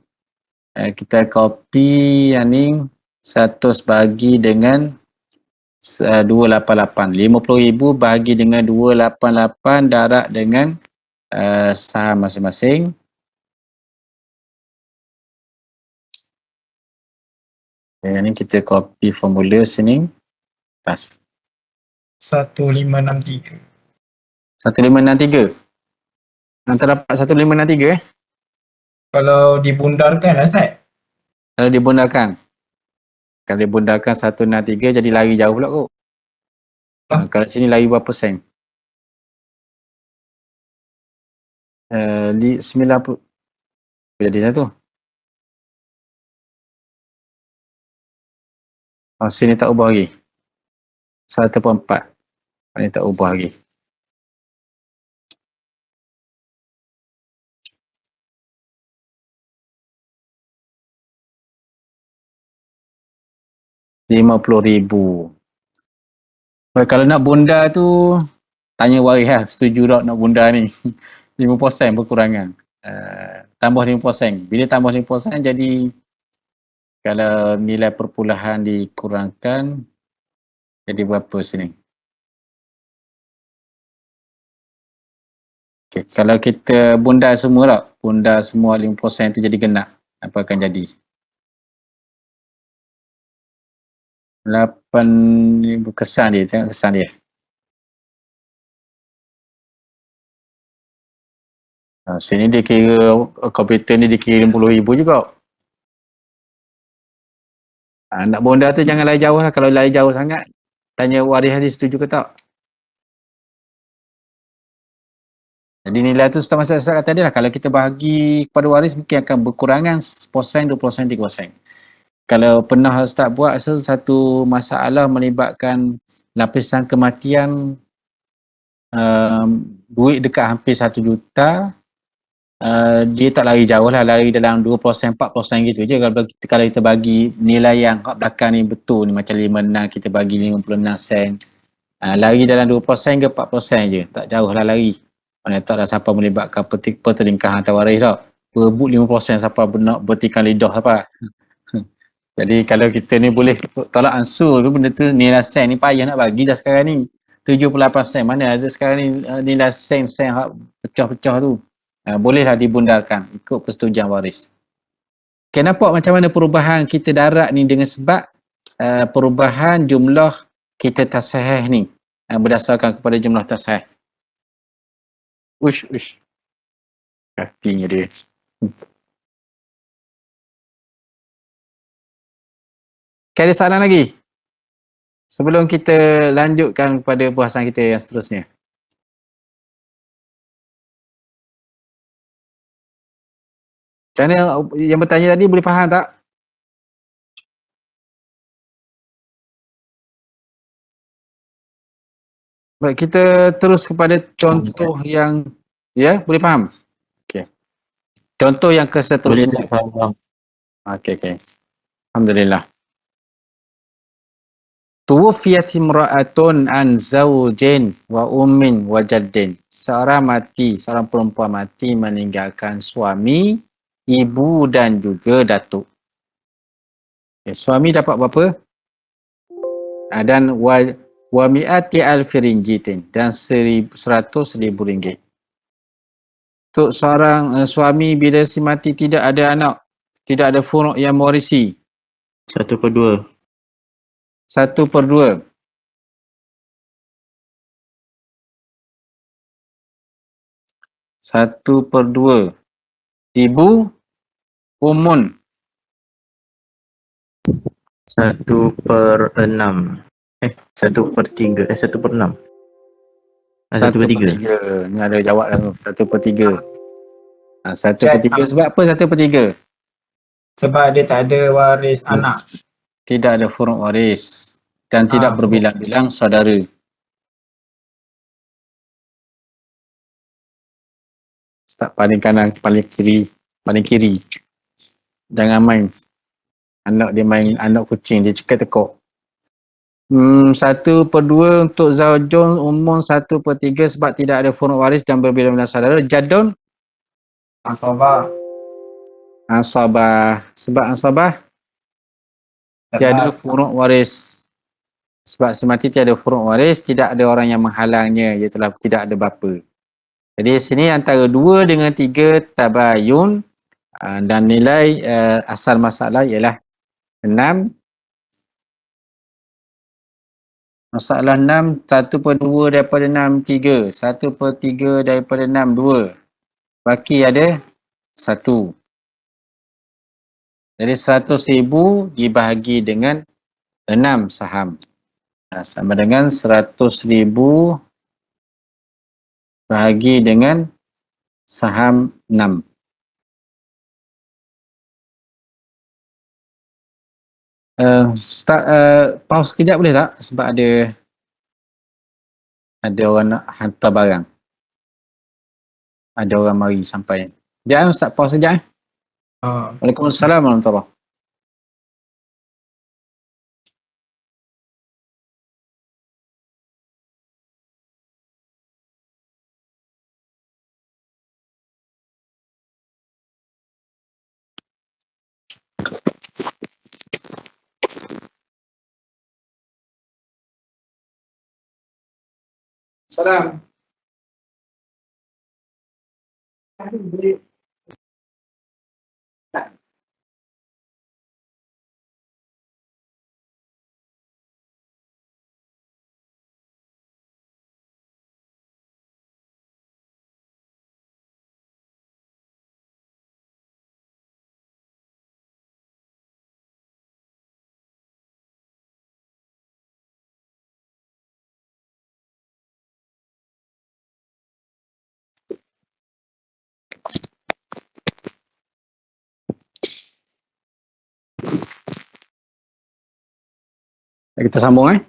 kita copy yang ni 100 bagi dengan 288. 50,000 bahagi dengan 288 darab dengan saham masing-masing. Yang ni kita copy formula sini. Pas. 1563. 1563. Antara dapat 1563 Kalau dibundarkan lah Ustaz. Kalau dibundarkan. Kalau dibundarkan 163 jadi lari jauh pula kot. Kalau sini lari berapa sen? 90. Jadi satu. Sini tak ubah lagi. 1/4. Ini tak ubah lagi. RM50,000. Kalau nak bundar tu, tanya waris lah. Setuju tak nak bundar ni? 5% berkurangan. Tambah 5%. Bila tambah 5% jadi kalau nilai perpulahan dikurangkan, jadi berapa sini? Okay. Kalau kita bundar semua tak? Bundar semua 5% tu jadi genap. Apa akan jadi? 8,000 kesan dia. Tengok kesan dia. Sini dia kira, komputer ni dia kira 50,000 juga. Nak bondar tu jangan lari jauh lah. Kalau lari jauh sangat, tanya waris dia setuju ke tak. Jadi nilai tu setelah masa saya kata dia lah. Kalau kita bahagi kepada waris mungkin akan berkurangan 1%, 2%, 3%. Kalau pernah Ustaz buat satu masalah melibatkan lapisan kematian duit dekat hampir 1 juta, dia tak lari jauh lah, lari dalam 2%, 4% gitu je. Kalau kita bagi nilai yang kat belakang ni betul ni, macam 56 kita bagi 56 sen, lari dalam 2% ke 4% je, tak jauh lah lari. Mana tak dah sampai melibatkan pertelingkahan hantar waris tak, berebut 5% sampai benak bertikan lidah apa. Jadi kalau kita ni boleh tolak ansur tu, benda tu nilai sen ni payah nak bagi dah sekarang ni. 78 sen, mana ada sekarang ni nilai sen pecah-pecah tu. Bolehlah dibundarkan ikut persetujuan waris. Okay, nampak macam mana perubahan kita darat ni dengan sebab perubahan jumlah kita tasahih ni berdasarkan kepada jumlah tasahih. Uish. Kakinya dia. Okay, ada soalan lagi? Sebelum kita lanjutkan kepada bahasan kita yang seterusnya. Macam mana yang bertanya tadi boleh faham tak? Baik, kita terus kepada contoh yang, ya, boleh faham? Okey. Contoh yang Boleh seterusnya. tak faham? Okey. Alhamdulillah. Tuwfiyat imra'atun an zawjin wa ummin wa jaddin. Seorang perempuan mati meninggalkan suami, ibu dan juga datuk. Okay, suami dapat berapa? Dan wa mi'ati alfi ringgit, dan 100,000 ringgit. Untuk seorang suami bila si mati tidak ada anak, tidak ada furuk yang mewarisi. 1/2. 1/2. Satu per dua. Ibu umun 1/6. 1/3. 1/6. 1/3. Ni ada jawab lah tu. 1/3. 1/3 sebab apa 1/3? Sebab dia tak ada waris anak. Tidak ada furuk waris dan tidak berbilang-bilang saudara. Start paling kanan, paling kiri. Jangan main. Anak dia main anak kucing, dia cekat tekuk. 1/2 untuk zaujun umum 1/3 sebab tidak ada furuk waris dan berbilang-bilang saudara. Jadun Asabah. Sebab ansabah tiada furuk waris. Sebab semati tiada furuk waris, tidak ada orang yang menghalangnya, ia telah tidak ada bapa. Jadi sini antara 2 dengan 3 tabayun dan nilai asal masalah ialah 6. Masalah 6, 1/2 daripada 6, 3. 1/3 daripada 6, 2. Baki ada 1. Jadi 100,000 dibahagi dengan 6 saham. Sama dengan 100,000 bahagi dengan saham 6. Pause sekejap boleh tak? Sebab ada orang nak hantar barang. Ada orang mari sampai. Sekejap Ustaz, pause sekejap. Waalaikumsalam warahmatullahi. Salam. Kita sambung kat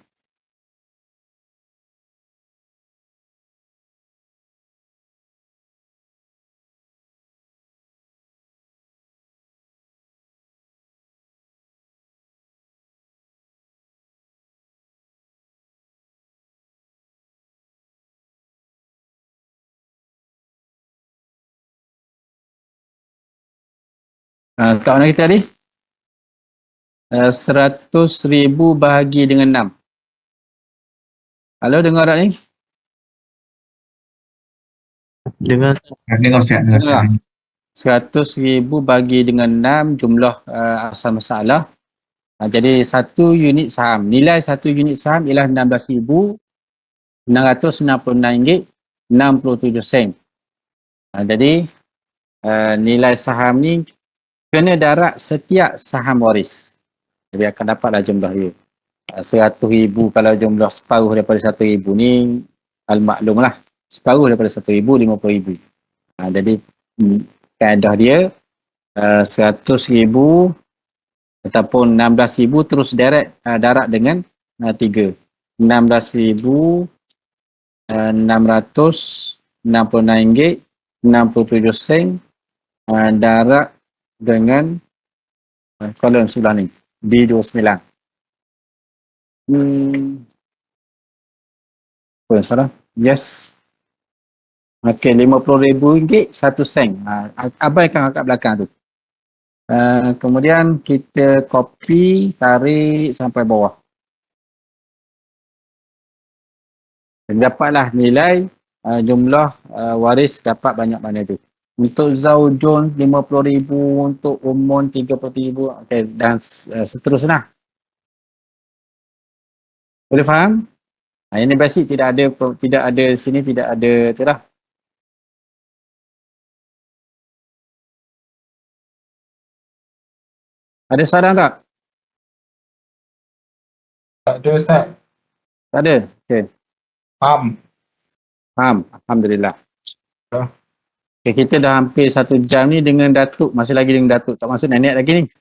mana kita tadi? 100,000 bahagi dengan 6. Halo, dengar tak ni? Dengar. Dengar. 100,000 bagi dengan 6 jumlah asal masalah. Jadi 1 unit saham. Nilai 1 unit saham ialah RM16,666.67. Jadi nilai saham ni kena darab setiap saham waris. Jadi akan dapatlah jumlah dia. 100,000 kalau jumlah separuh daripada 1,000 ni al-maklum lah. Separuh daripada 1,000, 50,000. Jadi kaedah dia 100,000 ataupun 16,000 terus darab dengan 3. 16,666.67 darab dengan kolom sebelah ni B29. Apa yang salah? Yes. Okey, RM50,000 1 sen. Abaikan kat belakang tu. Kemudian kita copy, tarik sampai bawah. Dapatlah nilai jumlah waris dapat banyak mana tu. Untuk zaujun RM50,000, untuk umun RM30,000, okay, dan seterusnya. Boleh faham? Ini basic, tidak ada sini, tidak ada tu lah. Ada soalan tak? Tak ada Ustaz. Tak ada? Okay. Faham. Alhamdulillah. Okay, kita dah hampir 1 jam ni dengan Datuk, masih lagi dengan Datuk. Tak masuk nenek lagi ni.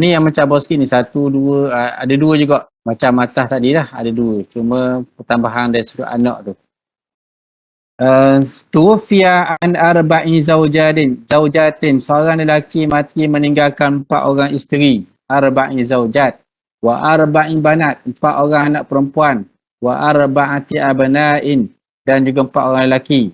Ni yang mencabar sikit ni, 1, 2, ada 2 juga. Macam atas tadi lah, ada 2. Cuma pertambahan dari sudut anak tu. Tuwfiya an arba'in zaujatin, seorang lelaki mati meninggalkan 4 orang isteri. Arba'in zaujat. Wa arba'in banat, 4 orang anak perempuan. Wa arba'ati abna'in, dan juga 4 orang lelaki.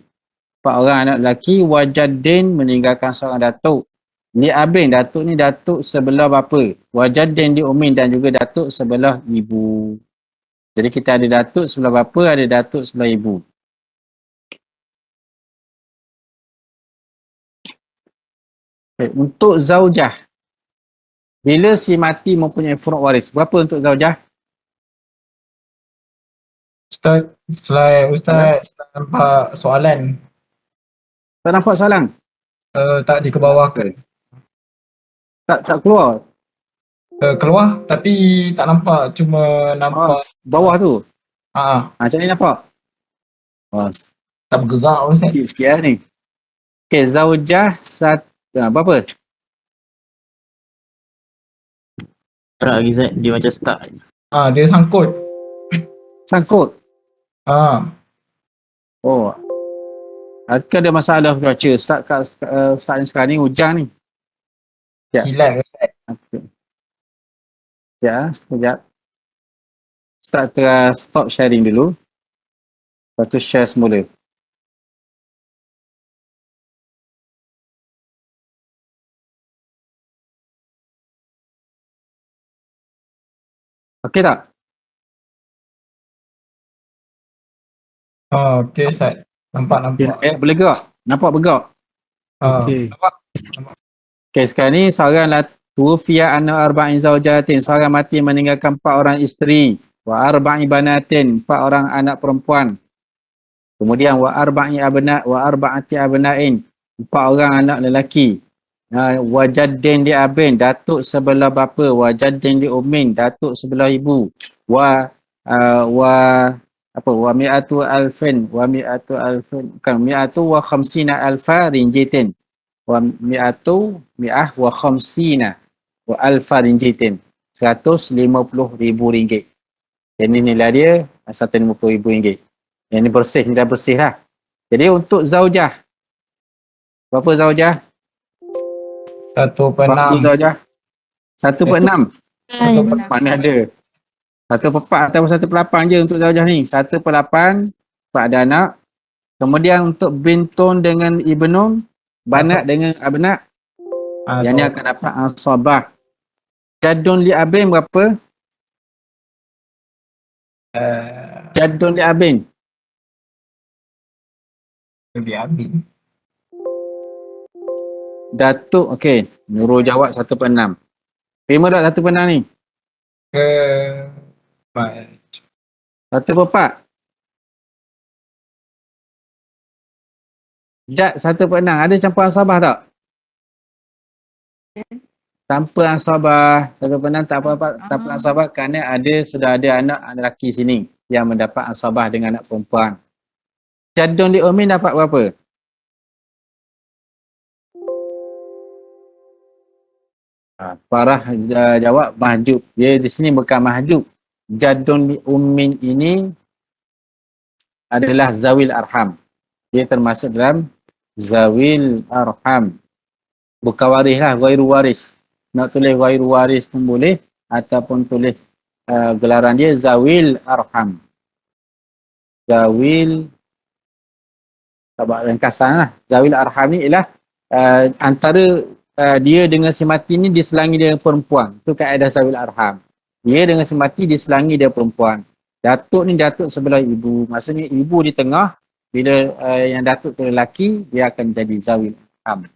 4 orang anak lelaki. Wa jaddin, meninggalkan seorang datuk. Li abin, datuk ni datuk sebelah bapa. Wajadin li ummin dan juga datuk sebelah ibu. Jadi kita ada datuk sebelah bapa, ada datuk sebelah ibu. Okay. Untuk zaujah, bila si mati mempunyai furuk waris, berapa untuk zaujah? Ustaz, Ustaz nampak soalan Tak nampak soalan? tak dikebawahkan. Tak keluar. Keluar tapi tak nampak, cuma nampak Bawah tu. macam ni nampak. tak bergerak Ustaz. Sikit lah ni. Okay, zaujah berapa? Gerak lagi Zat, dia macam stuck. Dia sangkut. Sangkut? Oh. Adakah ada masalah cuaca? Start ni sekarang ni hujan ni. Kilat Ustaz. Sekejap. Stop sharing dulu. Lepas tu share semula. Okey tak? Okey Ustaz. Nampak. Boleh gerak? Nampak bergerak? Okey. Okey, sekarang ni seorang tuwfiya anna arba'in zaujatin. Seorang mati meninggalkan 4 orang isteri. Wa arba'i banatin, 4 orang anak perempuan. Kemudian wa arba'i abna wa arba'ati abna'in, 4 orang anak lelaki. Wa jaddin li abin, datuk sebelah bapa. Wa jaddin li ummin, datuk sebelah ibu. Wa mi'atu alfin wa khamsina alfa rinjitin. Wa mi'ah wa khamsina wa alfa rinjitin. 150,000 ringgit. Ini nilai dia 150,000 ringgit. Yang ni bersih, ni dah bersih lah. Jadi untuk zaujah, berapa zaujah? 1/6. Berapa zaujah? 1/6. Mana ada? 1/4 atau 1/8 je untuk zaujah ni. 1/8 sebab ada anak. Kemudian untuk bintun dengan ibnun, banat dengan abnak, yang ni akan dapat asabah. Jadun li abin berapa? Jadun li abin. Li abin. Datuk, okey. Nurul jawab 1/6. Terima tak 1/6 ni? 1/4. Jad 1/6. Ada campur asabah tak? Tanpa asabah. 1/6 tak apa-apa. Tanpa asabah kerana sudah ada anak lelaki sini yang mendapat asabah dengan anak perempuan. Jadun li ummin dapat berapa? Farah jawab mahjub. Dia di sini bukan mahjub. Jadun li ummin ini adalah zawil arham. Dia termasuk dalam zawil arham. Bukan waris lah, ghairu waris. Nak tulis ghairu waris pun boleh ataupun tulis gelaran dia zawil arham. Zawil ringkasan lah. Zawil arham ni ialah antara dia dengan si mati ni diselangi dia perempuan. Itu kaedah zawil arham. Dia dengan si mati diselangi dia perempuan. Datuk ni datuk sebelah ibu. Maksudnya ibu di tengah. Bila yang datuk tu lelaki, dia akan jadi zawil arham.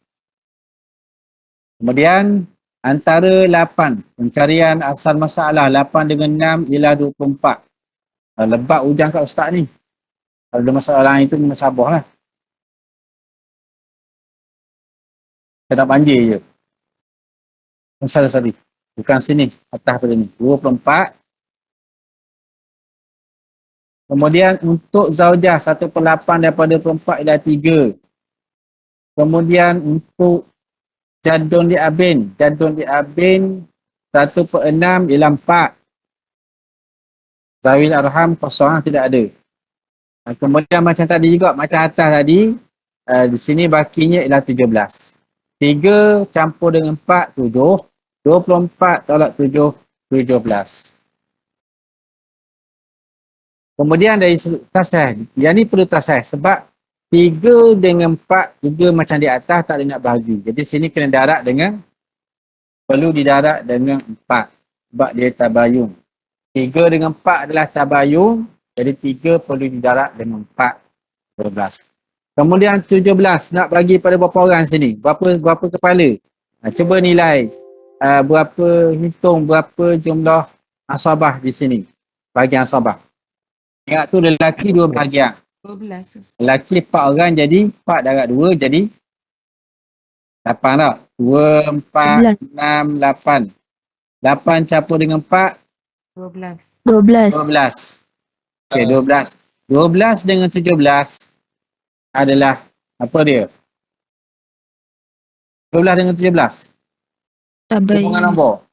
Kemudian antara 8, pencarian asal masalah 8 dengan 6 ialah 24. Lebat hujang kat ustaz ni. Kalau ada masalah lain tu, kena sabar lah. Saya nak banjir je. Masalah tadi. Bukan sini, atas pada ni. 24. Kemudian untuk zaujah 1/8 daripada 24 ialah 3. Kemudian untuk jadun li abin. Jadun li abin 1/6 ialah 4. Zawil arham kosong tidak ada. Kemudian macam tadi juga, macam atas tadi, di sini bakinya ialah 17. 3 campur dengan 4, 7. 24 tolak 7, 17. Kemudian dari tasah, yang ni perlu tasah sebab 3 dengan 4 juga macam di atas tak ada nak bahagi. Jadi sini kena darat dengan, perlu didarat dengan 4 sebab dia tabayun. 3 dengan 4 adalah tabayun, jadi 3 perlu didarat dengan 4, 12. Kemudian 17 nak bagi pada berapa orang sini? Berapa kepala? Cuba nilai hitung berapa jumlah asabah di sini. Bahagian asabah. Ingat tu lelaki 2 bahagian. 12. Lelaki 4 orang jadi 4 darat 2 jadi 8 tak? 2, 4, 6, 8. 8 campur dengan 4, 12. 12. 12. Okey, 12. 12 dengan 17 adalah apa dia? 12 dengan 17. Hubungan Tabayun. nombor.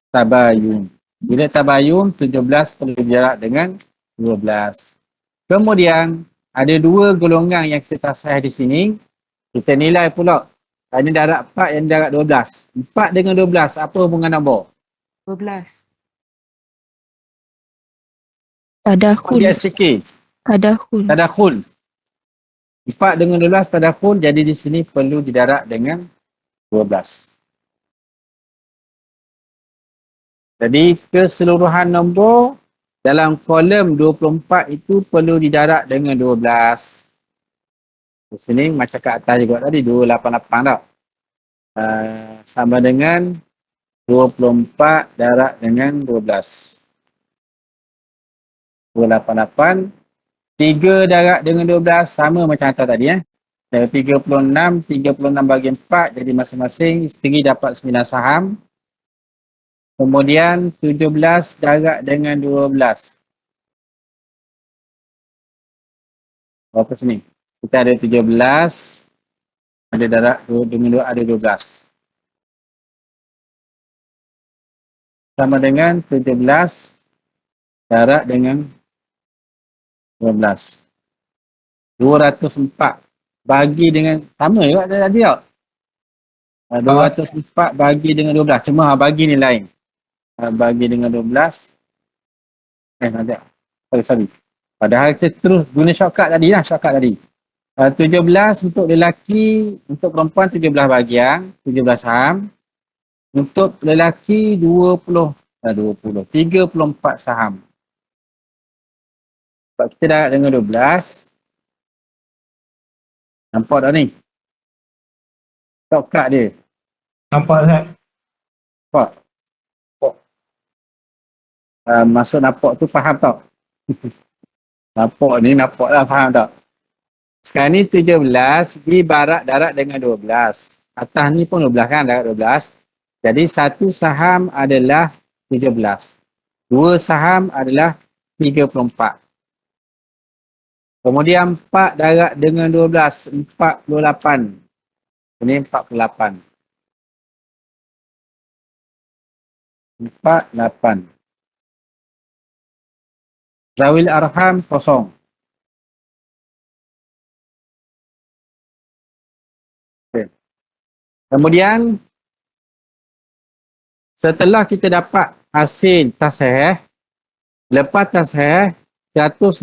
Tabayun. Bila tabayun, 17 perlu jarak dengan 12. Kemudian, ada 2 golongan yang kita tasahih di sini. Kita nilai pula. Ini darat 4, yang darat 12. 4 dengan 12, apa hubungan nombor? 12. Tadakhul. Dia sikit. Tadakhul. Tadakhul. 4 dengan 12 tadakhul, jadi di sini perlu didarat dengan 12. Jadi keseluruhan nombor dalam kolom 24 itu perlu didarat dengan 12. Di sini macam kat atas juga tadi 288 tak? Sama dengan 24 darat dengan 12. 288. 3 darat dengan 12 sama macam atas tadi 36 bagi 4, jadi masing-masing isteri dapat 9 saham. Kemudian 17 darat dengan 12. Berapa sini? Kita ada 17, ada darat dengan 2, ada 12. Sama dengan 17 darat dengan 12. 204 bagi dengan, sama juga tadi tak? 204 bagi dengan 12. Cuma bagi ni lain. Bagi dengan 12. Ada. Sorry. Padahal kita terus guna shortcut tadi lah. Shortcut tadi. 17 untuk lelaki, untuk perempuan 17 bahagian. 17 saham. Untuk lelaki 34 saham. Sebab kita darat dengan 12. Nampak tak ni? Shortcut dia. Nampak Ustaz? Nampak? Maksud nampak tu faham tak? Nampak ni nampak lah, faham tak? Sekarang ni 17 darat dengan 12. Atas ni pun 12 kan, darat 12. Jadi satu saham adalah 17. 2 saham adalah 34. Kemudian 4 darat dengan 12, 48. Ini 48. 48. Zawil Arham kosong. Okay. Kemudian setelah kita dapat hasil tasahih, lepas tasahih 150,000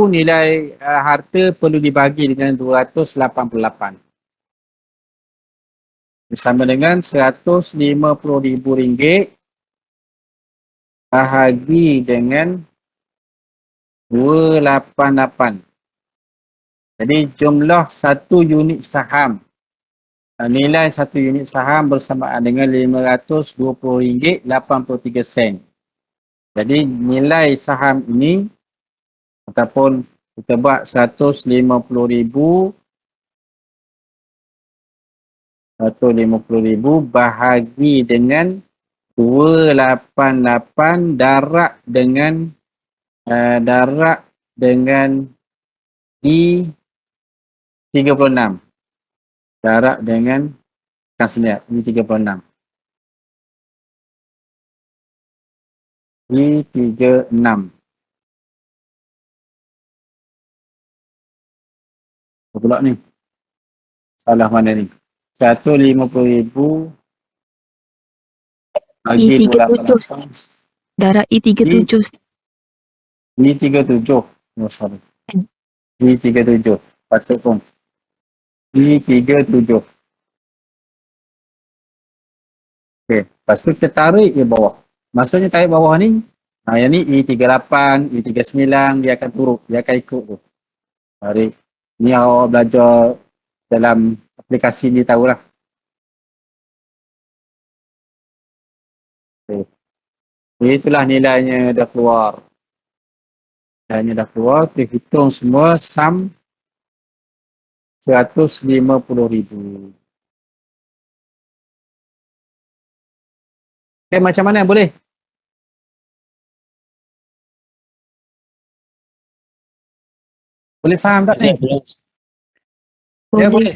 nilai harta perlu dibagi dengan 288. Bersama dengan RM150,000 bahagi dengan 288. Jadi jumlah satu unit saham, nilai satu unit saham bersamaan dengan RM520.83. Jadi nilai saham ini ataupun kita buat 150,000 bahagi dengan 288 darat dengan I36. Darat dengan kasniat I36. I36. Apa pula ni? Salah mana ni? 150,000 bagi I37. 288. Darat I37. I37. Oh, sorry. I37. Patut pun. E37. Okey. Lepas tu kita tarik je bawah. Maksudnya tarik bawah ni, yang ni E38, E39, dia akan turut. Dia akan ikut tu. Tarik. Ni awak belajar dalam aplikasi ni tahulah. Okay. Itulah nilainya dah keluar. Nilainya dah keluar. Kita hitung semua sum 150,000. Okay, macam mana boleh? Boleh faham tak ni? Ya boleh.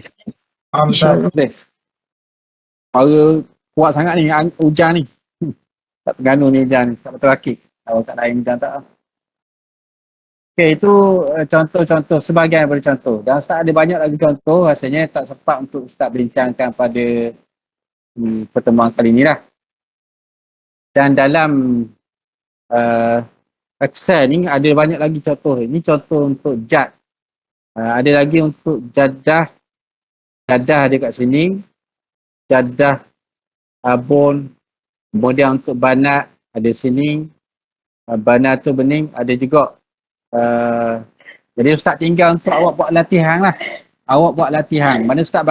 Faham Ustaz? Boleh. Suara kuat sangat ni, hujan ni. Tak Terengganu ni hujan, tak betul rakit. Kalau tak lain hujan tak. Okey, itu contoh-contoh, sebahagian daripada contoh. Dan Ustaz ada banyak lagi contoh, rasanya tak sempat untuk Ustaz bincangkan pada pertemuan kali ni lah. Dan dalam Excel ni ada banyak lagi contoh. Ini contoh untuk JAD. Ada lagi untuk jadah ada kat sini. Jadah abon. Kemudian untuk banat ada sini. Banat tu bening ada juga. Jadi Ustaz tinggal untuk awak buat latihan lah. Awak buat latihan. Mana Ustaz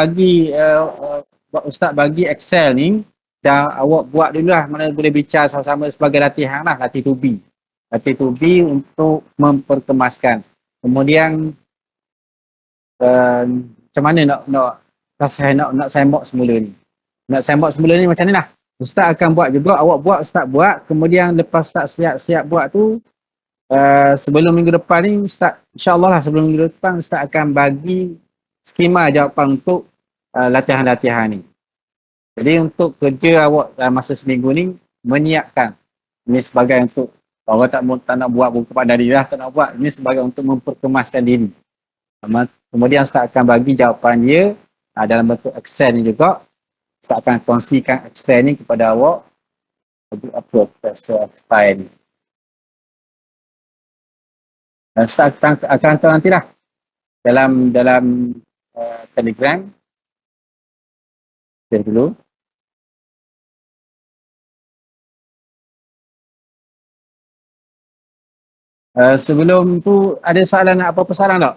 bagi Excel ni dan awak buat dulu lah. Mana boleh bincang sama-sama sebagai latihan lah. Latih to be. Latih to be untuk memperkemaskan. Kemudian macam mana nak sembok semula ni. Nak sembok semula ni macam ni lah. Ustaz akan buat juga. Awak buat, Ustaz buat. Kemudian lepas Ustaz siap-siap buat tu, sebelum minggu depan ni Ustaz, insyaAllah lah sebelum minggu depan Ustaz akan bagi skema jawapan untuk latihan-latihan ni. Jadi untuk kerja awak dalam masa seminggu ni, menyiapkan. Ini sebagai untuk, orang tak nak buat buku pandari lah, tak nak buat. Ini sebagai untuk memperkemaskan diri. Kemudian Ustaz akan bagi jawapan dia dalam bentuk Excel ni juga. Ustaz akan kongsikan Excel ni kepada awak. Apa expire ni. Dan Ustaz akan hantar nantilah dalam Telegram. Share dulu. Sebelum tu ada soalan, apa-apa soalan tak?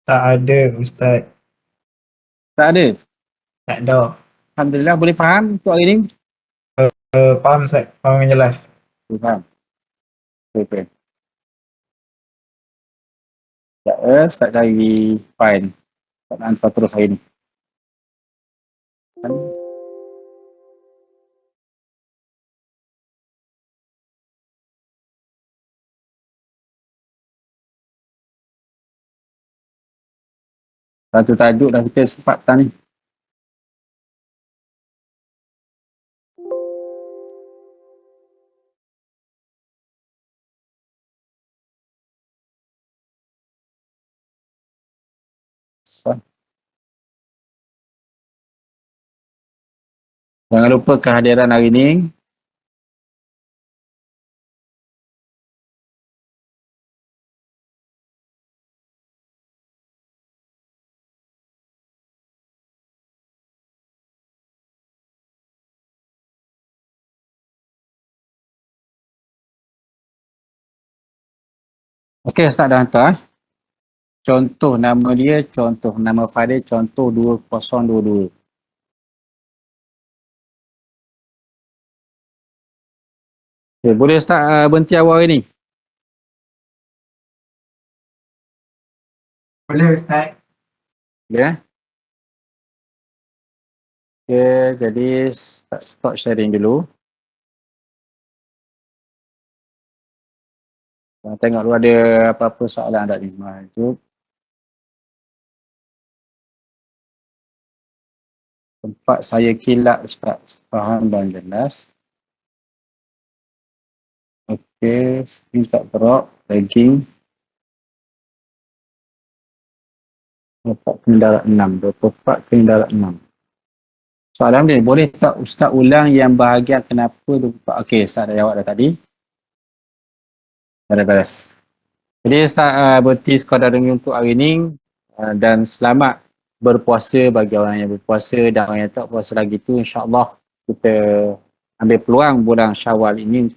Tak ada Ustaz. Tak ada? Tak ada. Alhamdulillah, boleh faham untuk hari ni? Faham Ustaz? Faham yang jelas. Boleh faham? Okay. Start dari file. Tak nak hantar terus hari ni. Satu tajuk dah kita sempat ni. Jangan lupa kehadiran hari ni. Okey, Ustaz dah hantar. Contoh nama dia, contoh nama file, contoh 2022. Okay, boleh Ustaz berhenti awal hari ni? Boleh Ustaz. Ya. Okay, jadi stop sharing dulu. Tengok dulu ada apa-apa soalan tak ni. Maju. Tempat saya kilap Ustaz. Faham dan jelas. Okey, screen tak drop. Lagging. 24 kendaraan 6. 24 kendaraan 6. Soalan dia, boleh tak Ustaz ulang yang bahagian kenapa 24? Okey, Ustaz dah jawab dah tadi. Beres. Jadi Ustaz berhenti sekadar demi untuk hari ini dan selamat berpuasa bagi orang yang berpuasa dan orang yang tak puasa lagi tu, insya-Allah kita ambil peluang bulan Syawal ini